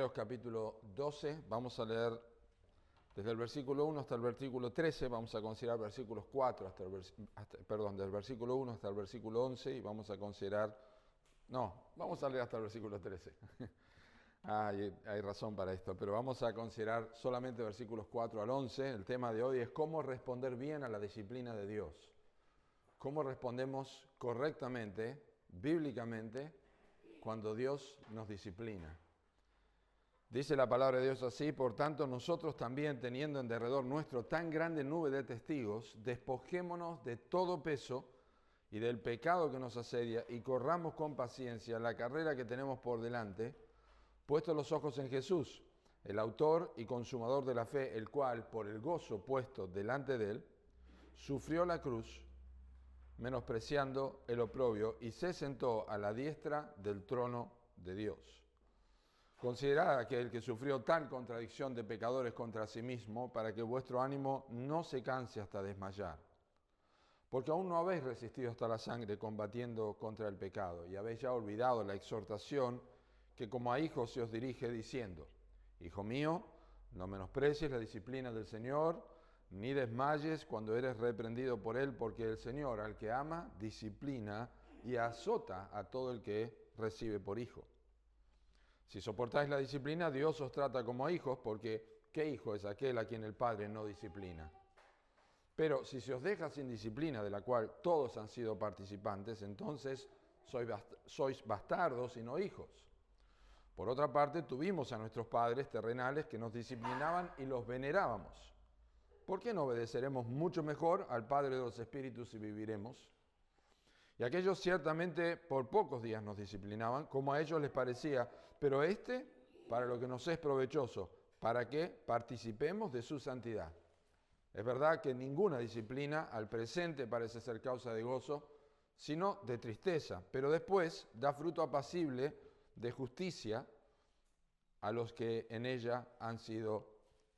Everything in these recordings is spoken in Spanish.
Hebreos capítulo 12, vamos a leer desde el versículo 1 hasta el versículo 13, vamos a considerar versículos 4 del versículo 1 hasta el versículo 11 y vamos a considerar, vamos a leer hasta el versículo 13. Hay razón para esto, pero vamos a considerar solamente versículos 4 al 11. El tema de hoy es cómo responder bien a la disciplina de Dios. Cómo respondemos correctamente, bíblicamente, cuando Dios nos disciplina. Dice la palabra de Dios así: por tanto nosotros también, teniendo en derredor nuestro tan grande nube de testigos, despojémonos de todo peso y del pecado que nos asedia y corramos con paciencia la carrera que tenemos por delante, puestos los ojos en Jesús, el autor y consumador de la fe, el cual, por el gozo puesto delante de él, sufrió la cruz, menospreciando el oprobio, y se sentó a la diestra del trono de Dios. Considerad aquel que sufrió tal contradicción de pecadores contra sí mismo, para que vuestro ánimo no se canse hasta desmayar. Porque aún no habéis resistido hasta la sangre combatiendo contra el pecado, y habéis ya olvidado la exhortación que como a hijos se os dirige diciendo: Hijo mío, no menosprecies la disciplina del Señor, ni desmayes cuando eres reprendido por Él, porque el Señor, al que ama, disciplina y azota a todo el que recibe por hijo. Si soportáis la disciplina, Dios os trata como a hijos, porque ¿qué hijo es aquel a quien el Padre no disciplina? Pero si se os deja sin disciplina, de la cual todos han sido participantes, entonces sois bastardos y no hijos. Por otra parte, tuvimos a nuestros padres terrenales que nos disciplinaban y los venerábamos. ¿Por qué no obedeceremos mucho mejor al Padre de los Espíritus y viviremos? Y aquellos ciertamente por pocos días nos disciplinaban, como a ellos les parecía, pero para lo que nos es provechoso, para que participemos de su santidad. Es verdad que ninguna disciplina al presente parece ser causa de gozo, sino de tristeza, pero después da fruto apacible de justicia a los que en ella han sido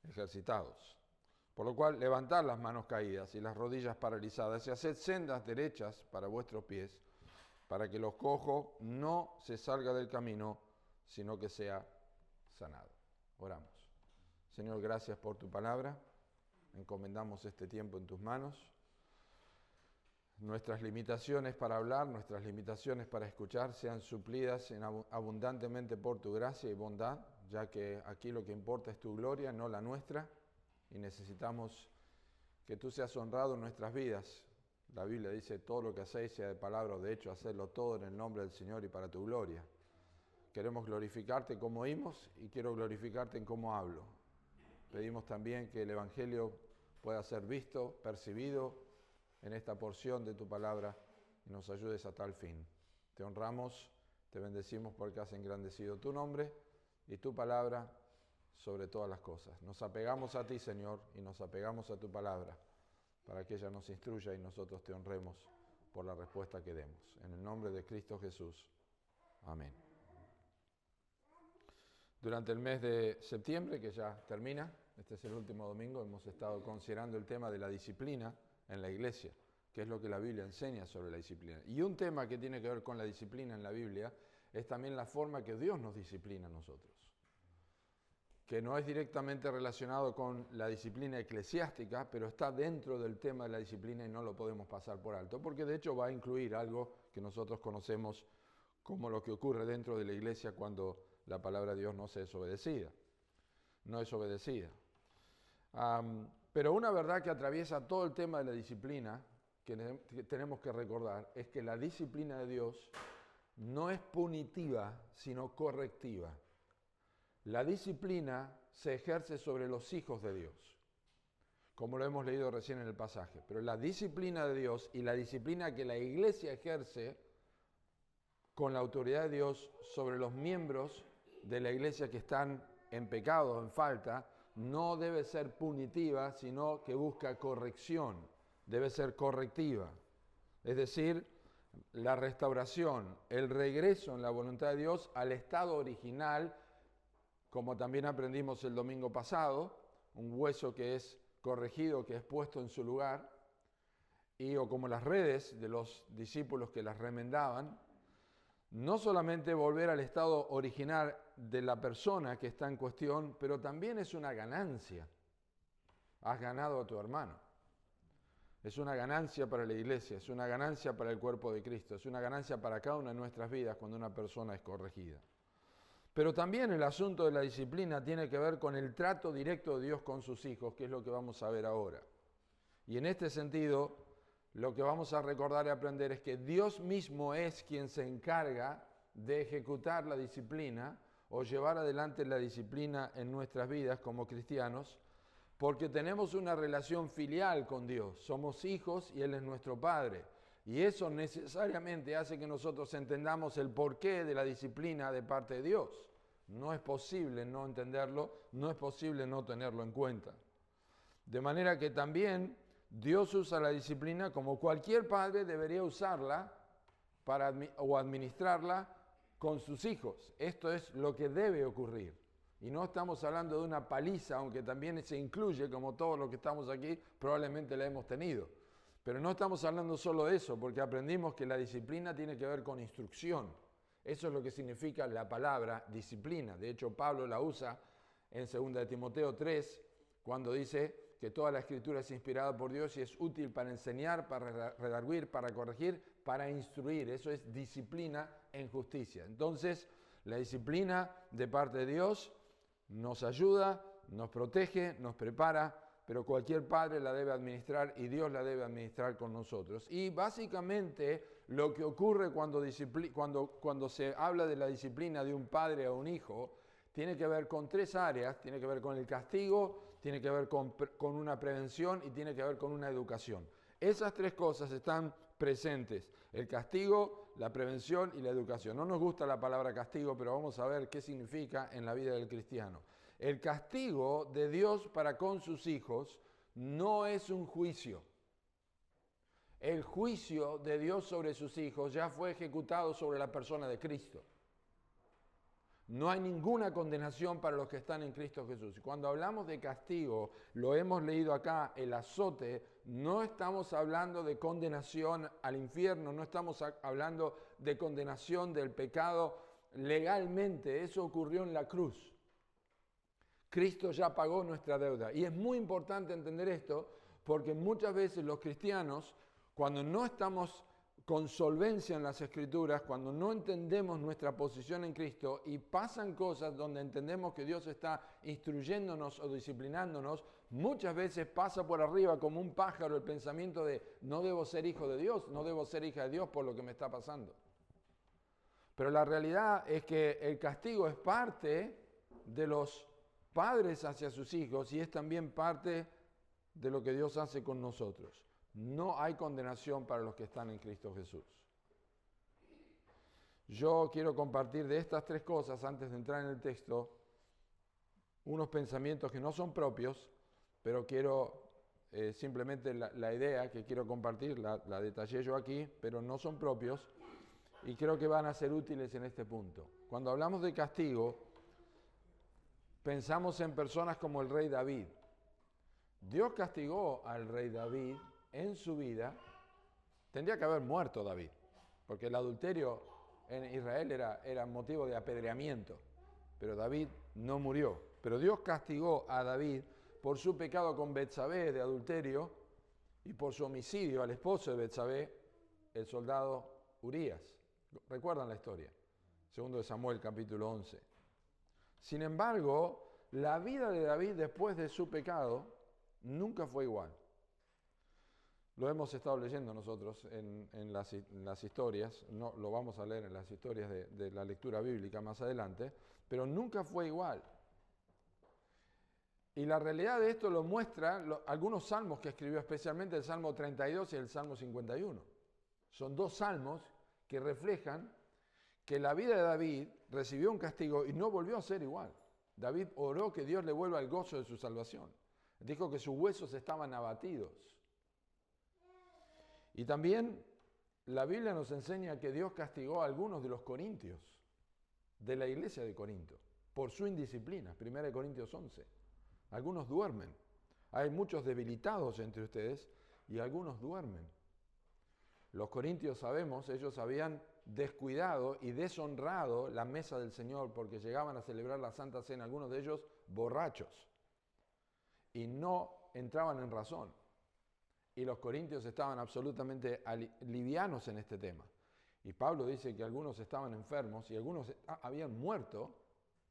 ejercitados. Por lo cual, levantad las manos caídas y las rodillas paralizadas y haced sendas derechas para vuestros pies, para que los cojos no se salga del camino, sino que sea sanado. Oramos. Señor, gracias por tu palabra. Encomendamos este tiempo en tus manos. Nuestras limitaciones para hablar, nuestras limitaciones para escuchar sean suplidas abundantemente por tu gracia y bondad, ya que aquí lo que importa es tu gloria, no la nuestra. Y necesitamos que tú seas honrado en nuestras vidas. La Biblia dice: todo lo que hacéis, sea de palabra o de hecho, hacedlo todo en el nombre del Señor y para tu gloria. Queremos glorificarte como oímos y quiero glorificarte en cómo hablo. Pedimos también que el Evangelio pueda ser visto, percibido en esta porción de tu palabra y nos ayudes a tal fin. Te honramos, te bendecimos porque has engrandecido tu nombre y tu palabra sobre todas las cosas. Nos apegamos a ti, Señor, y nos apegamos a tu palabra para que ella nos instruya y nosotros te honremos por la respuesta que demos. En el nombre de Cristo Jesús. Amén. Durante el mes de septiembre, que ya termina, este es el último domingo, hemos estado considerando el tema de la disciplina en la iglesia, que es lo que la Biblia enseña sobre la disciplina. Y un tema que tiene que ver con la disciplina en la Biblia es también la forma que Dios nos disciplina a nosotros, que no es directamente relacionado con la disciplina eclesiástica, pero está dentro del tema de la disciplina y no lo podemos pasar por alto, porque de hecho va a incluir algo que nosotros conocemos como lo que ocurre dentro de la iglesia cuando la palabra de Dios no es obedecida. Pero una verdad que atraviesa todo el tema de la disciplina, que tenemos que recordar, es que la disciplina de Dios no es punitiva, sino correctiva. La disciplina se ejerce sobre los hijos de Dios, como lo hemos leído recién en el pasaje. Pero la disciplina de Dios y la disciplina que la iglesia ejerce con la autoridad de Dios sobre los miembros de la iglesia que están en pecado, en falta, no debe ser punitiva, sino que busca corrección, debe ser correctiva. Es decir, la restauración, el regreso en la voluntad de Dios al estado original, como también aprendimos el domingo pasado, un hueso que es corregido, que es puesto en su lugar, o como las redes de los discípulos que las remendaban, no solamente volver al estado original de la persona que está en cuestión, pero también es una ganancia. Has ganado a tu hermano. Es una ganancia para la iglesia, es una ganancia para el cuerpo de Cristo, es una ganancia para cada una de nuestras vidas cuando una persona es corregida. Pero también el asunto de la disciplina tiene que ver con el trato directo de Dios con sus hijos, que es lo que vamos a ver ahora. Y en este sentido, lo que vamos a recordar y aprender es que Dios mismo es quien se encarga de ejecutar la disciplina o llevar adelante la disciplina en nuestras vidas como cristianos, porque tenemos una relación filial con Dios. Somos hijos y Él es nuestro Padre. Y eso necesariamente hace que nosotros entendamos el porqué de la disciplina de parte de Dios. No es posible no entenderlo, no es posible no tenerlo en cuenta. De manera que también Dios usa la disciplina como cualquier padre debería usarla o administrarla con sus hijos. Esto es lo que debe ocurrir. Y no estamos hablando de una paliza, aunque también se incluye, como todos los que estamos aquí, probablemente la hemos tenido. Pero no estamos hablando solo de eso, porque aprendimos que la disciplina tiene que ver con instrucción. Eso es lo que significa la palabra disciplina. De hecho, Pablo la usa en 2 de Timoteo 3, cuando dice que toda la escritura es inspirada por Dios y es útil para enseñar, para redarguir, para corregir, para instruir. Eso es disciplina en justicia. Entonces, la disciplina de parte de Dios nos ayuda, nos protege, nos prepara, pero cualquier padre la debe administrar y Dios la debe administrar con nosotros. Y básicamente lo que ocurre cuando se habla de la disciplina de un padre a un hijo, tiene que ver con tres áreas, tiene que ver con el castigo, tiene que ver con una prevención y tiene que ver con una educación. Esas tres cosas están presentes, el castigo, la prevención y la educación. No nos gusta la palabra castigo, pero vamos a ver qué significa en la vida del cristiano. El castigo de Dios para con sus hijos no es un juicio. El juicio de Dios sobre sus hijos ya fue ejecutado sobre la persona de Cristo. No hay ninguna condenación para los que están en Cristo Jesús. Y cuando hablamos de castigo, lo hemos leído acá, el azote, no estamos hablando de condenación al infierno, no estamos hablando de condenación del pecado legalmente. Eso ocurrió en la cruz. Cristo ya pagó nuestra deuda. Y es muy importante entender esto porque muchas veces los cristianos, cuando no estamos con solvencia en las Escrituras, cuando no entendemos nuestra posición en Cristo y pasan cosas donde entendemos que Dios está instruyéndonos o disciplinándonos, muchas veces pasa por arriba como un pájaro el pensamiento de no debo ser hijo de Dios, no debo ser hija de Dios por lo que me está pasando. Pero la realidad es que el castigo es parte de los padres hacia sus hijos y es también parte de lo que Dios hace con nosotros. No hay condenación para los que están en Cristo Jesús. Yo quiero compartir de estas tres cosas, antes de entrar en el texto, unos pensamientos que no son propios, pero quiero simplemente la idea que quiero compartir, la detallé yo aquí, pero no son propios y creo que van a ser útiles en este punto. Cuando hablamos de castigo, pensamos en personas como el rey David. Dios castigó al rey David en su vida. Tendría que haber muerto David, porque el adulterio en Israel era motivo de apedreamiento, pero David no murió. Pero Dios castigó a David por su pecado con Betsabé de adulterio y por su homicidio al esposo de Betsabé, el soldado Urías. ¿Recuerdan la historia? 2 de Samuel, capítulo 11. Sin embargo, la vida de David después de su pecado nunca fue igual. Lo hemos estado leyendo nosotros en las historias, no, lo vamos a leer en las historias de la lectura bíblica más adelante, pero nunca fue igual. Y la realidad de esto lo muestran algunos salmos que escribió, especialmente el Salmo 32 y el Salmo 51. Son dos salmos que reflejan que la vida de David recibió un castigo y no volvió a ser igual. David oró que Dios le vuelva el gozo de su salvación. Dijo que sus huesos estaban abatidos. Y también la Biblia nos enseña que Dios castigó a algunos de los corintios, de la iglesia de Corinto, por su indisciplina. 1 Corintios 11. Algunos duermen. Hay muchos debilitados entre ustedes y algunos duermen. Los corintios sabemos, ellos habían descuidado y deshonrado la mesa del Señor porque llegaban a celebrar la Santa Cena, algunos de ellos borrachos, y no entraban en razón. Y los corintios estaban absolutamente livianos en este tema. Y Pablo dice que algunos estaban enfermos y algunos habían muerto,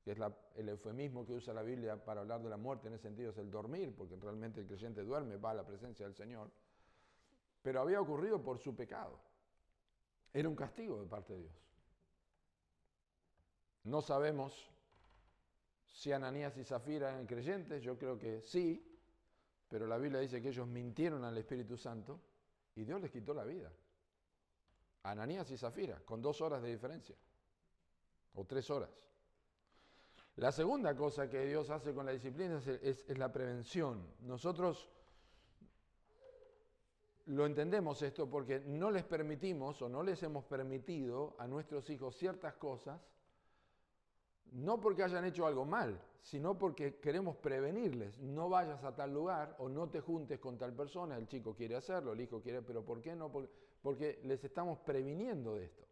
que es el eufemismo que usa la Biblia para hablar de la muerte, en ese sentido es el dormir, porque realmente el creyente duerme, va a la presencia del Señor, pero había ocurrido por su pecado. Era un castigo de parte de Dios. No sabemos si Ananías y Zafira eran creyentes, yo creo que sí, pero la Biblia dice que ellos mintieron al Espíritu Santo y Dios les quitó la vida. Ananías y Zafira, con 2 horas de diferencia, o 3 horas. La segunda cosa que Dios hace con la disciplina es la prevención. Nosotros lo entendemos esto porque no les permitimos o no les hemos permitido a nuestros hijos ciertas cosas, no porque hayan hecho algo mal, sino porque queremos prevenirles. No vayas a tal lugar o no te juntes con tal persona, el chico quiere hacerlo, el hijo quiere, pero ¿por qué no? Porque les estamos previniendo de esto.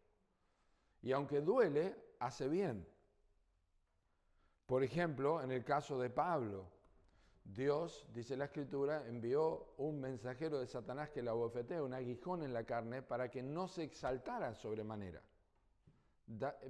Y aunque duele, hace bien. Por ejemplo, en el caso de Pablo, Dios, dice la Escritura, envió un mensajero de Satanás que lo abofetea, un aguijón en la carne, para que no se exaltara sobremanera.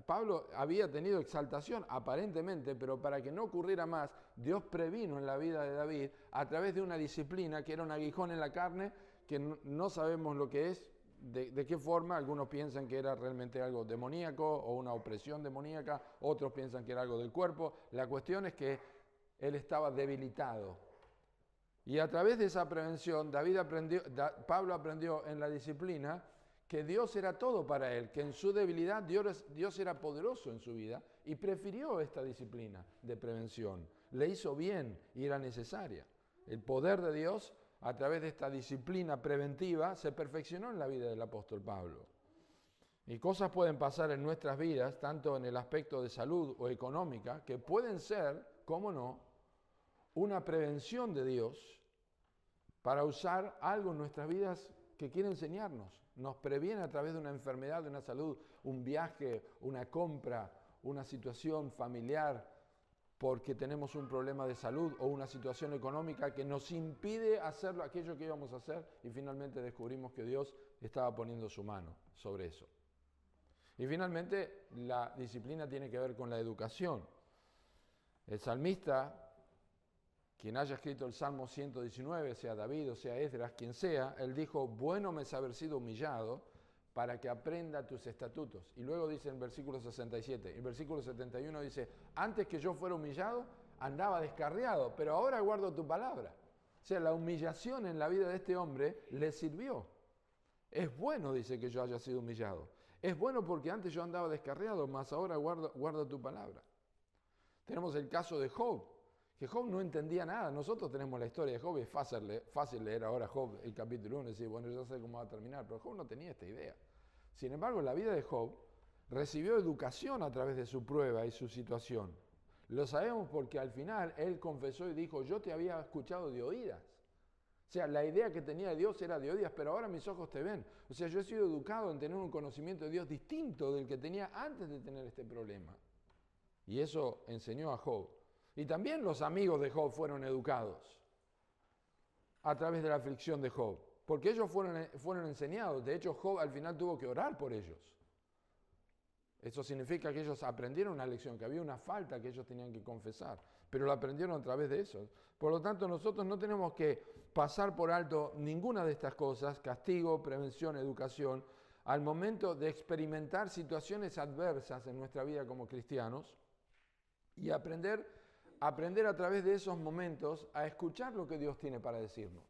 Pablo había tenido exaltación, aparentemente, pero para que no ocurriera más, Dios previno en la vida de David a través de una disciplina que era un aguijón en la carne, que no sabemos lo que es, de qué forma. Algunos piensan que era realmente algo demoníaco o una opresión demoníaca, otros piensan que era algo del cuerpo. La cuestión es que él estaba debilitado. Y a través de esa prevención, Pablo aprendió en la disciplina que Dios era todo para él, que en su debilidad Dios era poderoso en su vida y prefirió esta disciplina de prevención. Le hizo bien y era necesaria. El poder de Dios a través de esta disciplina preventiva se perfeccionó en la vida del apóstol Pablo. Y cosas pueden pasar en nuestras vidas, tanto en el aspecto de salud o económica, que pueden ser, cómo no, una prevención de Dios para usar algo en nuestras vidas que quiere enseñarnos. Nos previene a través de una enfermedad, de una salud, un viaje, una compra, una situación familiar, porque tenemos un problema de salud o una situación económica que nos impide hacer aquello que íbamos a hacer, y finalmente descubrimos que Dios estaba poniendo su mano sobre eso. Y finalmente, la disciplina tiene que ver con la educación. El salmista, quien haya escrito el Salmo 119, sea David o sea Esdras, quien sea, él dijo: bueno me es haber sido humillado para que aprenda tus estatutos. Y luego dice en versículo 67, en versículo 71 dice: antes que yo fuera humillado, andaba descarriado, pero ahora guardo tu palabra. O sea, la humillación en la vida de este hombre le sirvió. Es bueno, dice, que yo haya sido humillado. Es bueno porque antes yo andaba descarriado, mas ahora guardo tu palabra. Tenemos el caso de Job, que Job no entendía nada. Nosotros tenemos la historia de Job, es fácil leer ahora Job, el capítulo 1, y decir, bueno, yo sé cómo va a terminar, pero Job no tenía esta idea. Sin embargo, la vida de Job recibió educación a través de su prueba y su situación. Lo sabemos porque al final él confesó y dijo: yo te había escuchado de oídas. O sea, la idea que tenía de Dios era de oídas, pero ahora mis ojos te ven. O sea, yo he sido educado en tener un conocimiento de Dios distinto del que tenía antes de tener este problema. Y eso enseñó a Job. Y también los amigos de Job fueron educados a través de la aflicción de Job, porque ellos fueron enseñados. De hecho, Job al final tuvo que orar por ellos. Eso significa que ellos aprendieron una lección, que había una falta que ellos tenían que confesar, pero lo aprendieron a través de eso. Por lo tanto, nosotros no tenemos que pasar por alto ninguna de estas cosas: castigo, prevención, educación, al momento de experimentar situaciones adversas en nuestra vida como cristianos, y aprender a través de esos momentos a escuchar lo que Dios tiene para decirnos.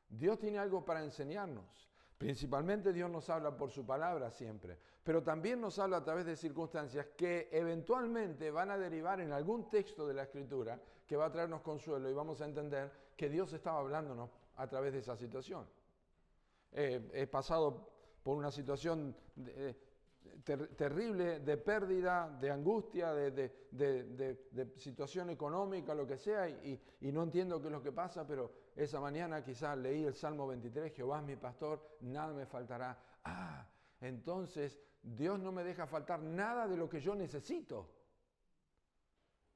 Dios tiene algo para enseñarnos. Principalmente Dios nos habla por su palabra siempre, pero también nos habla a través de circunstancias que eventualmente van a derivar en algún texto de la Escritura que va a traernos consuelo, y vamos a entender que Dios estaba hablándonos a través de esa situación. He pasado por una situación terrible de pérdida, de angustia, de situación económica, lo que sea, y no entiendo qué es lo que pasa, pero esa mañana quizás leí el Salmo 23, Jehová es mi pastor, nada me faltará. Entonces Dios no me deja faltar nada de lo que yo necesito.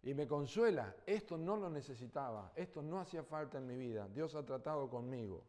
Y me consuela, esto no lo necesitaba, esto no hacía falta en mi vida, Dios ha tratado conmigo.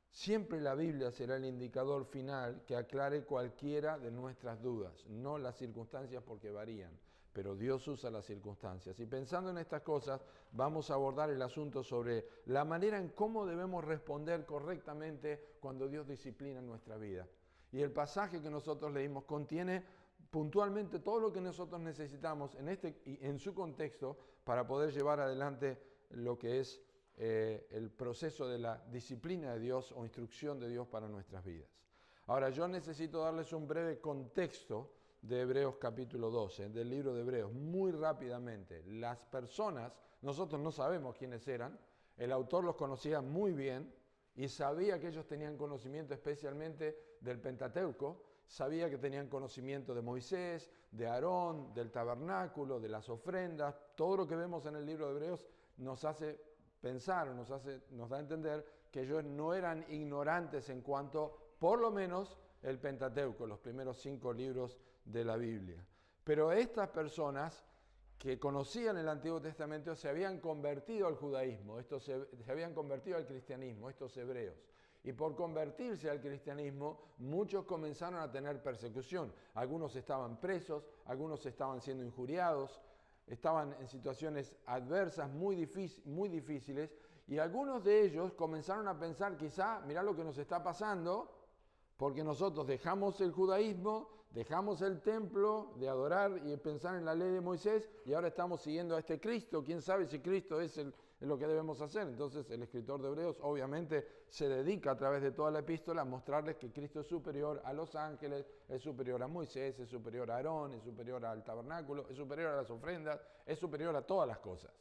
Siempre la Biblia será el indicador final que aclare cualquiera de nuestras dudas, no las circunstancias porque varían, pero Dios usa las circunstancias. Y pensando en estas cosas, vamos a abordar el asunto sobre la manera en cómo debemos responder correctamente cuando Dios disciplina nuestra vida. Y el pasaje que nosotros leímos contiene puntualmente todo lo que nosotros necesitamos en su contexto para poder llevar adelante lo que es el proceso de la disciplina de Dios o instrucción de Dios para nuestras vidas. Ahora, yo necesito darles un breve contexto de Hebreos capítulo 12, del libro de Hebreos, muy rápidamente. Las personas, nosotros no sabemos quiénes eran, el autor los conocía muy bien y sabía que ellos tenían conocimiento especialmente del Pentateuco, sabía que tenían conocimiento de Moisés, de Aarón, del tabernáculo, de las ofrendas. Todo lo que vemos en el libro de Hebreos nos hace pensar, nos da a entender que ellos no eran ignorantes en cuanto, por lo menos, el Pentateuco, los primeros 5 libros de la Biblia. Pero estas personas que conocían el Antiguo Testamento se habían convertido al judaísmo, se habían convertido al cristianismo, estos hebreos. Y por convertirse al cristianismo, muchos comenzaron a tener persecución. Algunos estaban presos, algunos estaban siendo injuriados, estaban en situaciones adversas muy difíciles, y algunos de ellos comenzaron a pensar, quizá, mirá lo que nos está pasando, porque nosotros dejamos el judaísmo, dejamos el templo de adorar y pensar en la ley de Moisés, y ahora estamos siguiendo a este Cristo. ¿Quién sabe si Cristo es lo que debemos hacer? Entonces el escritor de Hebreos obviamente se dedica a través de toda la epístola a mostrarles que Cristo es superior a los ángeles, es superior a Moisés, es superior a Aarón, es superior al tabernáculo, es superior a las ofrendas, es superior a todas las cosas.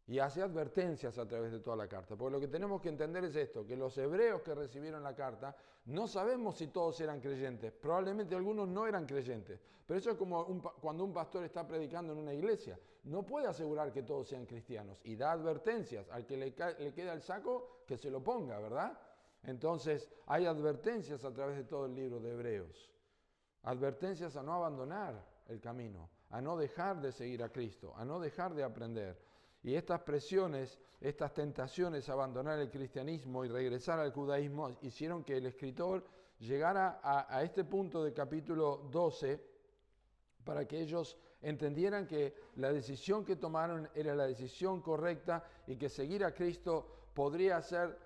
Y hace advertencias a través de toda la carta. Porque lo que tenemos que entender es esto, que los hebreos que recibieron la carta, no sabemos si todos eran creyentes. Probablemente algunos no eran creyentes. Pero eso es como cuando un pastor está predicando en una iglesia. No puede asegurar que todos sean cristianos. Y da advertencias. Al que le queda el saco, que se lo ponga, ¿verdad? Entonces, hay advertencias a través de todo el libro de Hebreos. Advertencias a no abandonar el camino, a no dejar de seguir a Cristo, a no dejar de aprender. Y estas presiones, estas tentaciones a abandonar el cristianismo y regresar al judaísmo hicieron que el escritor llegara a este punto del capítulo 12 para que ellos entendieran que la decisión que tomaron era la decisión correcta y que seguir a Cristo podría ser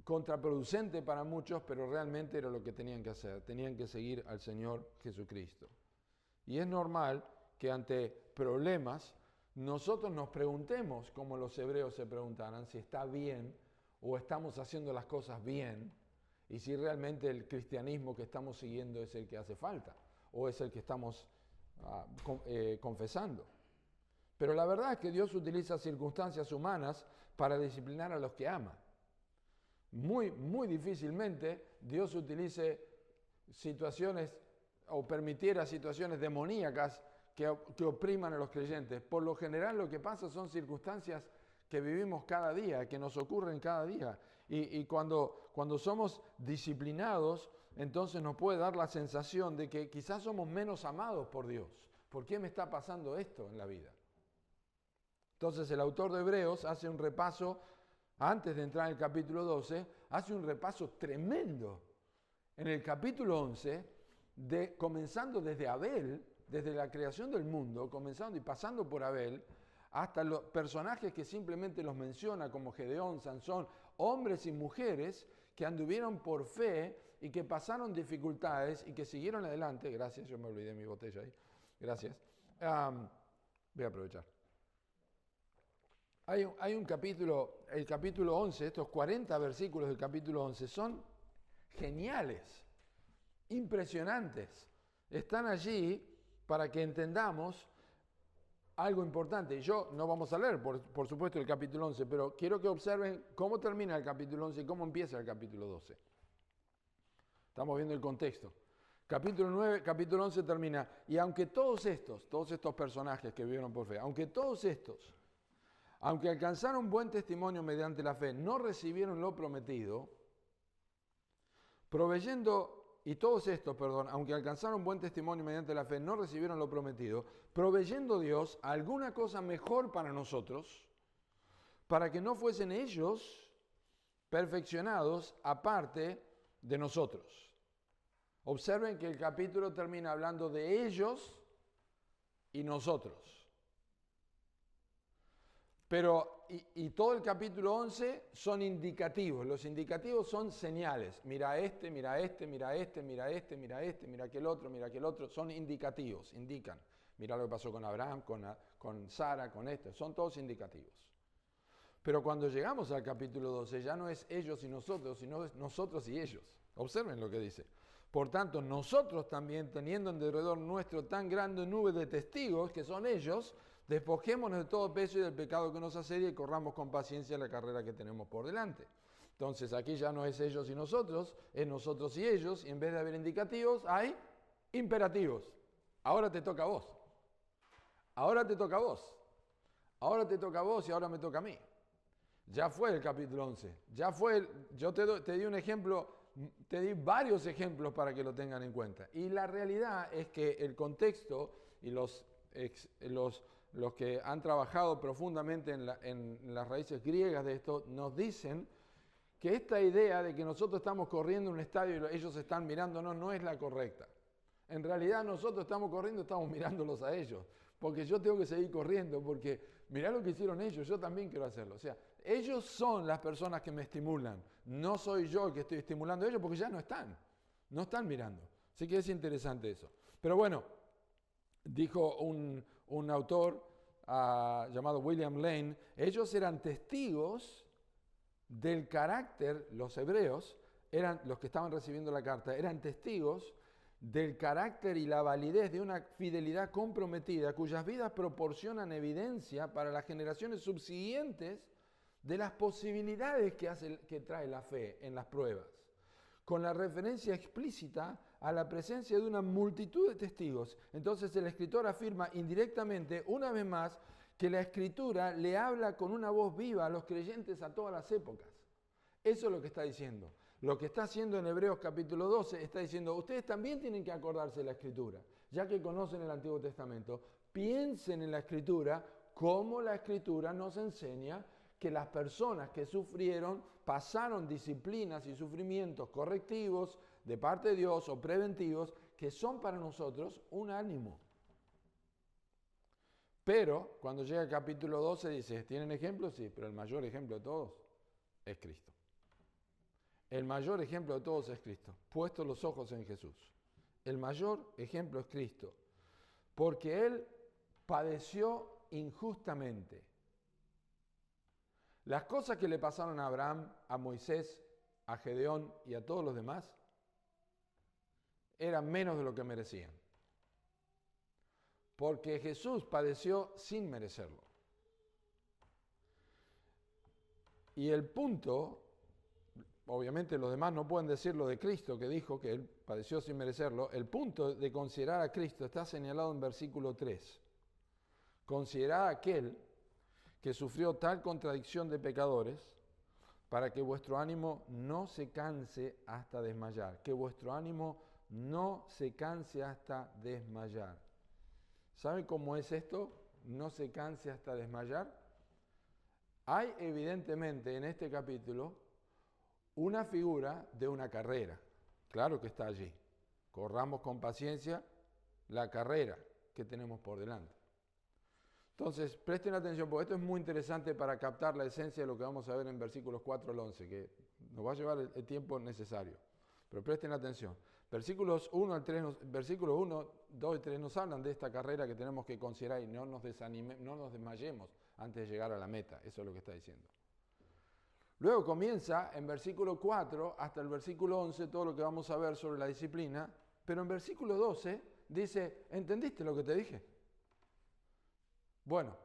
contraproducente para muchos, pero realmente era lo que tenían que hacer. Tenían que seguir al Señor Jesucristo. Y es normal que ante problemas nosotros nos preguntemos, como los hebreos se preguntaran, si está bien o estamos haciendo las cosas bien y si realmente el cristianismo que estamos siguiendo es el que hace falta o es el que estamos confesando. Pero la verdad es que Dios utiliza circunstancias humanas para disciplinar a los que ama. Muy, muy difícilmente Dios utilice situaciones o permitiera situaciones demoníacas que opriman a los creyentes. Por lo general lo que pasa son circunstancias que vivimos cada día, que nos ocurren cada día. Y cuando somos disciplinados, entonces nos puede dar la sensación de que quizás somos menos amados por Dios. ¿Por qué me está pasando esto en la vida? Entonces el autor de Hebreos hace un repaso, antes de entrar en el capítulo 12, hace un repaso tremendo. En el capítulo 11, comenzando desde Abel, desde la creación del mundo, comenzando y pasando por Abel, hasta los personajes que simplemente los menciona como Gedeón, Sansón, hombres y mujeres que anduvieron por fe y que pasaron dificultades y que siguieron adelante. Gracias, yo me olvidé mi botella ahí. Gracias. Voy a aprovechar. Hay un capítulo, el capítulo 11, estos 40 versículos del capítulo 11 son geniales, impresionantes. Están allí para que entendamos algo importante. Yo no vamos a leer, por supuesto, el capítulo 11, pero quiero que observen cómo termina el capítulo 11 y cómo empieza el capítulo 12. Estamos viendo el contexto. Capítulo 11 termina, y aunque todos estos personajes que vivieron por fe, aunque todos estos aunque alcanzaron buen testimonio mediante la fe, no recibieron lo prometido, aunque alcanzaron buen testimonio mediante la fe, no recibieron lo prometido, proveyendo Dios alguna cosa mejor para nosotros, para que no fuesen ellos perfeccionados aparte de nosotros. Observen que el capítulo termina hablando de ellos y nosotros. Pero, y todo el capítulo 11 son indicativos. Los indicativos son señales. Mira este, mira este, mira este, mira este, mira este, mira aquel otro, mira aquel otro. Son indicativos, indican. Mira lo que pasó con Abraham, con Sara, con este. Son todos indicativos. Pero cuando llegamos al capítulo 12 ya no es ellos y nosotros, sino es nosotros y ellos. Observen lo que dice. Por tanto, nosotros también, teniendo en derredor nuestro tan grande nube de testigos, que son ellos, despojémonos de todo peso y del pecado que nos asedia y corramos con paciencia la carrera que tenemos por delante. Entonces, aquí ya no es ellos y nosotros, es nosotros y ellos, y en vez de haber indicativos, hay imperativos. Ahora te toca a vos. Ahora te toca a vos. Ahora te toca a vos y ahora me toca a mí. Ya fue el capítulo 11. Ya fue, yo te di un ejemplo, te di varios ejemplos para que lo tengan en cuenta. Y la realidad es que el contexto y los que han trabajado profundamente en las raíces griegas de esto, nos dicen que esta idea de que nosotros estamos corriendo en un estadio y ellos están mirándonos no es la correcta. En realidad nosotros estamos corriendo, estamos mirándolos a ellos, porque yo tengo que seguir corriendo, porque mirá lo que hicieron ellos, yo también quiero hacerlo. O sea, ellos son las personas que me estimulan, no soy yo el que estoy estimulando a ellos, porque ya no están mirando. Así que es interesante eso. Pero bueno, dijo un autor llamado William Lane, ellos eran testigos del carácter, los hebreos, eran los que estaban recibiendo la carta, eran testigos del carácter y la validez de una fidelidad comprometida cuyas vidas proporcionan evidencia para las generaciones subsiguientes de las posibilidades que trae la fe en las pruebas, con la referencia explícita a la presencia de una multitud de testigos. Entonces el escritor afirma indirectamente, una vez más, que la Escritura le habla con una voz viva a los creyentes a todas las épocas. Eso es lo que está diciendo. Lo que está haciendo en Hebreos capítulo 12 está diciendo, ustedes también tienen que acordarse de la Escritura, ya que conocen el Antiguo Testamento, piensen en la Escritura como la Escritura nos enseña que las personas que sufrieron pasaron disciplinas y sufrimientos correctivos de parte de Dios o preventivos que son para nosotros un ánimo. Pero cuando llega el capítulo 12 dice, ¿tienen ejemplos? Sí, pero el mayor ejemplo de todos es Cristo. El mayor ejemplo de todos es Cristo, puestos los ojos en Jesús. El mayor ejemplo es Cristo, porque Él padeció injustamente. Las cosas que le pasaron a Abraham, a Moisés, a Gedeón y a todos los demás eran menos de lo que merecían. Porque Jesús padeció sin merecerlo. Y el punto, obviamente los demás no pueden decir lo de Cristo, que dijo que Él padeció sin merecerlo, el punto de considerar a Cristo está señalado en versículo 3. Considerad a aquel que sufrió tal contradicción de pecadores, para que vuestro ánimo no se canse hasta desmayar. Que vuestro ánimo no se canse hasta desmayar. ¿Saben cómo es esto? No se canse hasta desmayar. Hay evidentemente en este capítulo una figura de una carrera. Claro que está allí. Corramos con paciencia la carrera que tenemos por delante. Entonces, presten atención, porque esto es muy interesante para captar la esencia de lo que vamos a ver en versículos 4 al 11, que nos va a llevar el tiempo necesario. Pero presten atención. Versículos 1 al 3, versículos 1, 2 y 3 nos hablan de esta carrera que tenemos que considerar y no nos desmayemos antes de llegar a la meta. Eso es lo que está diciendo. Luego comienza en versículo 4 hasta el versículo 11 todo lo que vamos a ver sobre la disciplina, pero en versículo 12 dice, ¿entendiste lo que te dije? Bueno,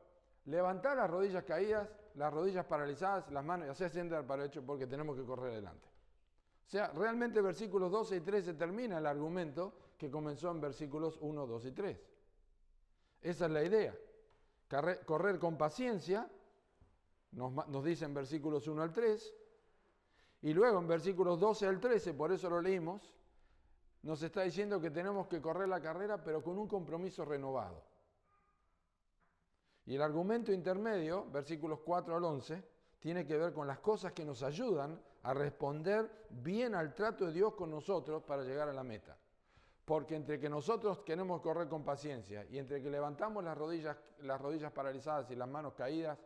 levantar las rodillas caídas, las rodillas paralizadas, las manos y hacer senda para el hecho porque tenemos que correr adelante. O sea, realmente versículos 12 y 13 termina el argumento que comenzó en versículos 1, 2 y 3. Esa es la idea. Correr con paciencia nos dice en versículos 1 al 3, y luego en versículos 12 al 13, por eso lo leímos, nos está diciendo que tenemos que correr la carrera, pero con un compromiso renovado. Y el argumento intermedio, versículos 4 al 11, tiene que ver con las cosas que nos ayudan a responder bien al trato de Dios con nosotros para llegar a la meta. Porque entre que nosotros queremos correr con paciencia y entre que levantamos las rodillas paralizadas y las manos caídas,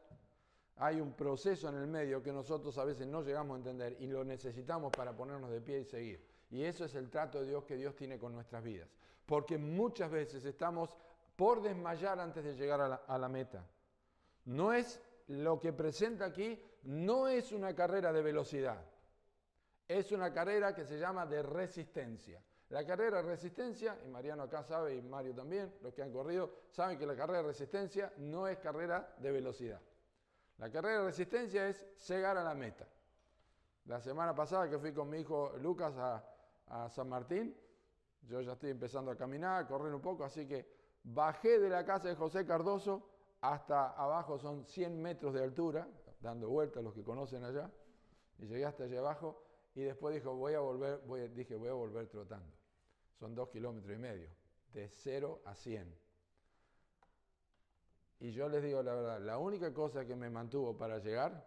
hay un proceso en el medio que nosotros a veces no llegamos a entender y lo necesitamos para ponernos de pie y seguir. Y eso es el trato de Dios que Dios tiene con nuestras vidas. Porque muchas veces estamos por desmayar antes de llegar a la meta. No es lo que presenta aquí, no es una carrera de velocidad. Es una carrera que se llama de resistencia. La carrera de resistencia, y Mariano acá sabe y Mario también, los que han corrido, saben que la carrera de resistencia no es carrera de velocidad. La carrera de resistencia es llegar a la meta. La semana pasada que fui con mi hijo Lucas a San Martín, yo ya estoy empezando a caminar, a correr un poco, así que bajé de la casa de José Cardoso hasta abajo, son 100 metros de altura, dando vueltas los que conocen allá, y llegué hasta allá abajo, y después dije, voy a volver trotando. Son 2,5 kilómetros, de 0 a 100. Y yo les digo la verdad, la única cosa que me mantuvo para llegar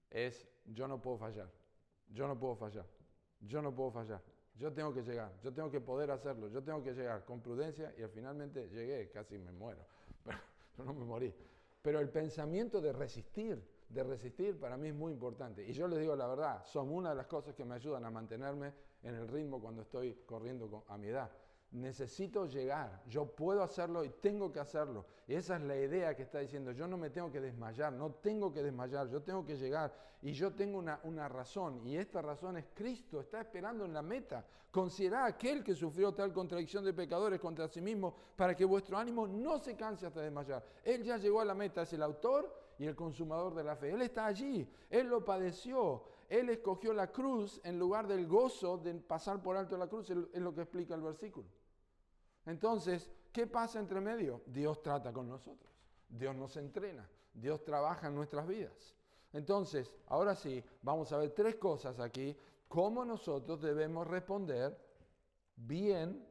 es, yo no puedo fallar, yo no puedo fallar, yo no puedo fallar. Yo tengo que llegar, yo tengo que poder hacerlo, yo tengo que llegar con prudencia y finalmente llegué, casi me muero, pero no me morí. Pero el pensamiento de resistir para mí es muy importante. Y yo les digo la verdad, son una de las cosas que me ayudan a mantenerme en el ritmo cuando estoy corriendo a mi edad. Necesito llegar, yo puedo hacerlo y tengo que hacerlo. Y esa es la idea que está diciendo, yo no me tengo que desmayar, no tengo que desmayar, yo tengo que llegar. Y yo tengo una razón, y esta razón es Cristo, está esperando en la meta. Considerad aquel que sufrió tal contradicción de pecadores contra sí mismo, para que vuestro ánimo no se canse hasta desmayar. Él ya llegó a la meta, es el autor y el consumador de la fe. Él está allí, Él lo padeció, Él escogió la cruz en lugar del gozo de pasar por alto la cruz, es lo que explica el versículo. Entonces, ¿qué pasa entre medio? Dios trata con nosotros, Dios nos entrena, Dios trabaja en nuestras vidas. Entonces, ahora sí, vamos a ver 3 cosas aquí, cómo nosotros debemos responder bien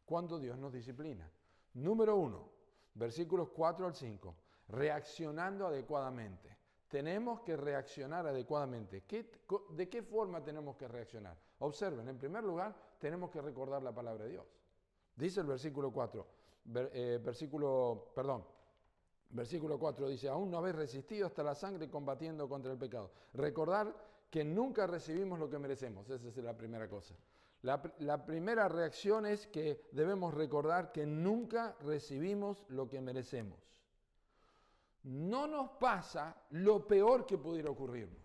cuando Dios nos disciplina. Número 1, versículos 4 al 5, reaccionando adecuadamente. Tenemos que reaccionar adecuadamente. ¿De qué forma tenemos que reaccionar? Observen, en primer lugar, tenemos que recordar la palabra de Dios. Dice el versículo 4, versículo 4 dice, aún no habéis resistido hasta la sangre combatiendo contra el pecado. Recordar que nunca recibimos lo que merecemos, esa es la primera cosa. La primera reacción es que debemos recordar que nunca recibimos lo que merecemos. No nos pasa lo peor que pudiera ocurrirnos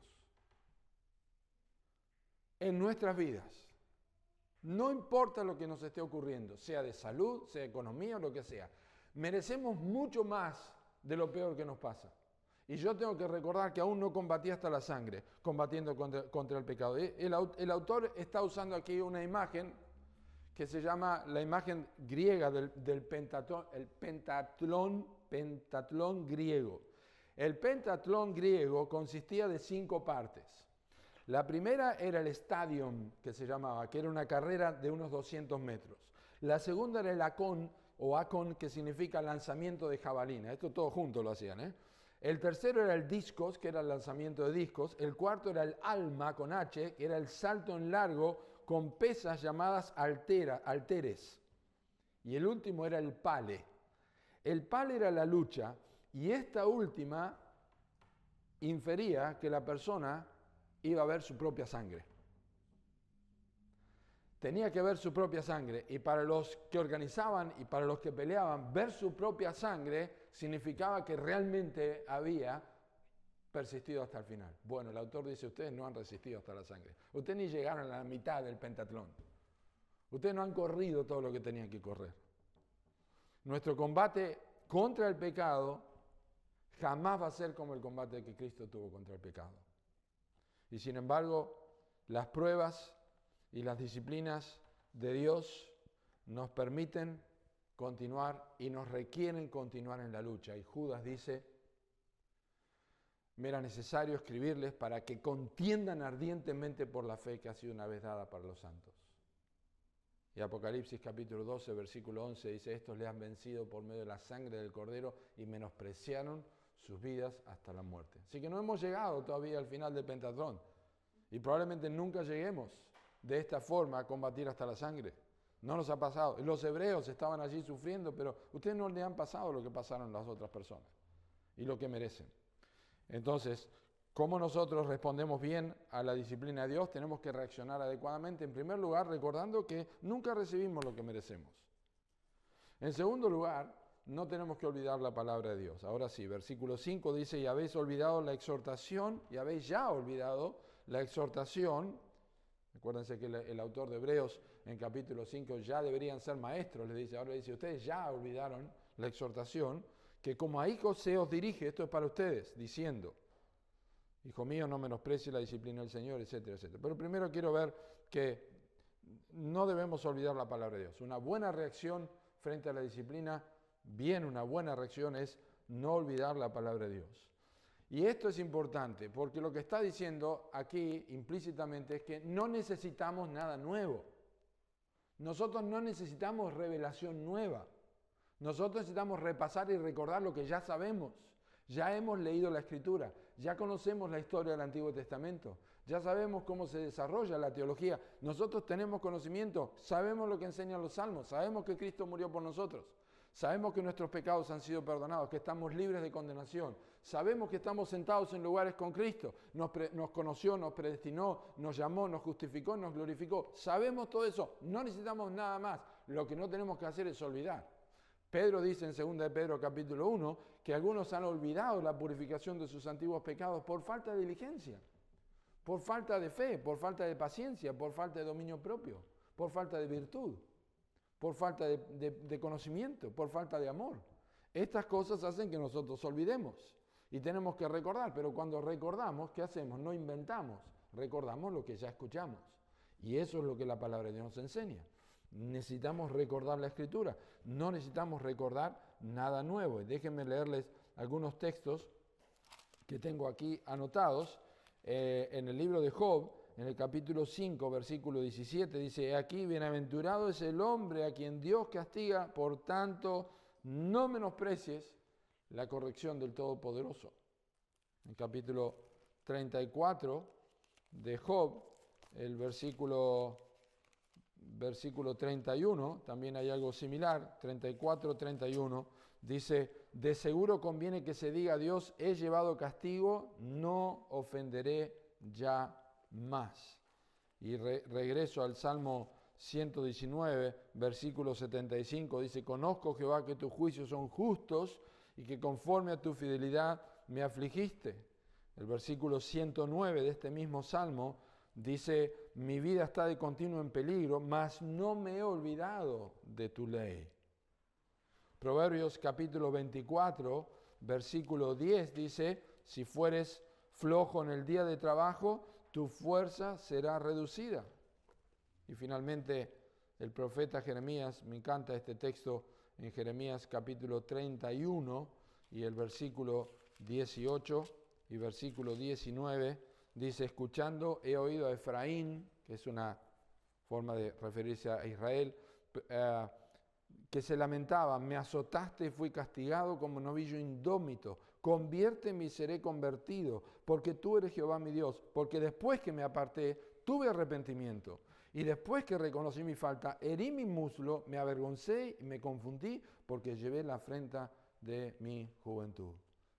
en nuestras vidas. No importa lo que nos esté ocurriendo, sea de salud, sea de economía o lo que sea. Merecemos mucho más de lo peor que nos pasa. Y yo tengo que recordar que aún no combatí hasta la sangre, combatiendo contra el pecado. El autor está usando aquí una imagen que se llama la imagen griega del pentatlón, el pentatlón griego. El pentatlón griego consistía de 5 partes. La primera era el stadium, que se llamaba, que era una carrera de unos 200 metros. La segunda era el acón, que significa lanzamiento de jabalina. Esto todo junto lo hacían, El tercero era el discos, que era el lanzamiento de discos. El cuarto era el alma, con H, que era el salto en largo con pesas llamadas halteres. Y el último era el pale. El pale era la lucha, y esta última infería que la persona iba a ver su propia sangre. Tenía que ver su propia sangre, y para los que organizaban y para los que peleaban, ver su propia sangre significaba que realmente había persistido hasta el final. Bueno, el autor dice, ustedes no han resistido hasta la sangre. Ustedes ni llegaron a la mitad del pentatlón. Ustedes no han corrido todo lo que tenían que correr. Nuestro combate contra el pecado jamás va a ser como el combate que Cristo tuvo contra el pecado. Y sin embargo, las pruebas y las disciplinas de Dios nos permiten continuar y nos requieren continuar en la lucha. Y Judas dice, me era necesario escribirles para que contiendan ardientemente por la fe que ha sido una vez dada para los santos. Y Apocalipsis capítulo 12, versículo 11 dice, estos le han vencido por medio de la sangre del Cordero y menospreciaron sus vidas hasta la muerte. Así que no hemos llegado todavía al final del Pentatlón y probablemente nunca lleguemos de esta forma a combatir hasta la sangre. No nos ha pasado. Los hebreos estaban allí sufriendo, pero ustedes no le han pasado lo que pasaron las otras personas y lo que merecen. Entonces, ¿cómo nosotros respondemos bien a la disciplina de Dios? Tenemos que reaccionar adecuadamente. En primer lugar, recordando que nunca recibimos lo que merecemos. En segundo lugar, no tenemos que olvidar la palabra de Dios. Ahora sí, versículo 5 dice, y habéis olvidado la exhortación, y habéis ya olvidado la exhortación. Acuérdense que el autor de Hebreos en capítulo 5 ya deberían ser maestros, le dice, ahora dice, ustedes ya olvidaron la exhortación, que como a hijos se os dirige, esto es para ustedes, diciendo, hijo mío, no menosprecie la disciplina del Señor, etcétera, etcétera. Pero primero quiero ver que no debemos olvidar la palabra de Dios. Una buena reacción frente a la disciplina, una buena reacción es no olvidar la palabra de Dios. Y esto es importante, porque lo que está diciendo aquí implícitamente es que no necesitamos nada nuevo. Nosotros no necesitamos revelación nueva. Nosotros necesitamos repasar y recordar lo que ya sabemos. Ya hemos leído la Escritura, ya conocemos la historia del Antiguo Testamento, ya sabemos cómo se desarrolla la teología. Nosotros tenemos conocimiento, sabemos lo que enseñan los salmos, sabemos que Cristo murió por nosotros, sabemos que nuestros pecados han sido perdonados, que estamos libres de condenación, sabemos que estamos sentados en lugares con Cristo, nos conoció, nos predestinó, nos llamó, nos justificó, nos glorificó. Sabemos todo eso, no necesitamos nada más. Lo que no tenemos que hacer es olvidar. Pedro dice en 2 de Pedro capítulo 1 que algunos han olvidado la purificación de sus antiguos pecados por falta de diligencia, por falta de fe, por falta de paciencia, por falta de dominio propio, por falta de virtud, por falta de conocimiento, por falta de amor. Estas cosas hacen que nosotros olvidemos y tenemos que recordar, pero cuando recordamos, ¿qué hacemos? No inventamos, recordamos lo que ya escuchamos. Y eso es lo que la palabra de Dios nos enseña. Necesitamos recordar la Escritura, no necesitamos recordar nada nuevo. Y déjenme leerles algunos textos que tengo aquí anotados. En el libro de Job, en el capítulo 5, versículo 17, dice, aquí bienaventurado es el hombre a quien Dios castiga, por tanto no menosprecies la corrección del Todopoderoso. En el capítulo 34 de Job, el versículo 31, también hay algo similar, 34, 31, dice, de seguro conviene que se diga a Dios, he llevado castigo, no ofenderé ya más. Y regreso al Salmo 119, versículo 75, dice, conozco, Jehová, que tus juicios son justos y que conforme a tu fidelidad me afligiste. El versículo 109 de este mismo Salmo dice, mi vida está de continuo en peligro, mas no me he olvidado de tu ley. Proverbios capítulo 24, versículo 10 dice, si fueres flojo en el día de trabajo, tu fuerza será reducida. Y finalmente el profeta Jeremías, me encanta este texto en Jeremías capítulo 31 y el versículo 18 y versículo 19, dice, escuchando he oído a Efraín, que es una forma de referirse a Israel, que se lamentaba, me azotaste y fui castigado como novillo indómito, conviérteme y seré convertido, porque tú eres Jehová mi Dios, porque después que me aparté, tuve arrepentimiento, y después que reconocí mi falta, herí mi muslo, me avergoncé y me confundí, porque llevé la afrenta de mi juventud.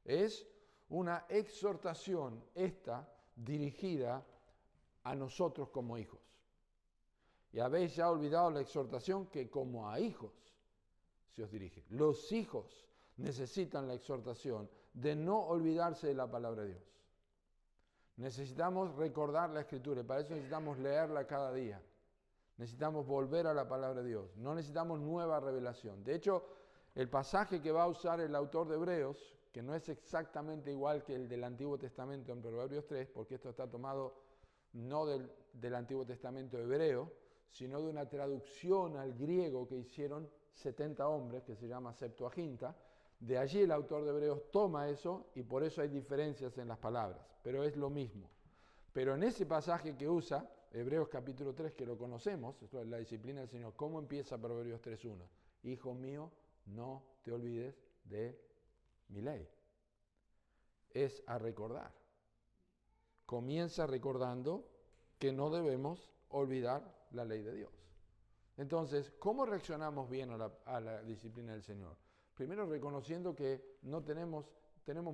Es una exhortación esta dirigida a nosotros como hijos. Y habéis ya olvidado la exhortación que como a hijos se os dirige. Los hijos necesitan la exhortación de no olvidarse de la palabra de Dios. Necesitamos recordar la Escritura y para eso necesitamos leerla cada día. Necesitamos volver a la palabra de Dios. No necesitamos nueva revelación. De hecho, el pasaje que va a usar el autor de Hebreos, que no es exactamente igual que el del Antiguo Testamento en Proverbios 3, porque esto está tomado no del Antiguo Testamento hebreo, sino de una traducción al griego que hicieron 70 hombres, que se llama Septuaginta, De allí el autor de Hebreos toma eso y por eso hay diferencias en las palabras, pero es lo mismo. Pero en ese pasaje que usa, Hebreos capítulo 3, que lo conocemos, esto es la disciplina del Señor, ¿cómo empieza Proverbios 3.1? Hijo mío, no te olvides de mi ley. Es a recordar. Comienza recordando que no debemos olvidar la ley de Dios. Entonces, ¿cómo reaccionamos bien a la disciplina del Señor? Primero, reconociendo que no tenemos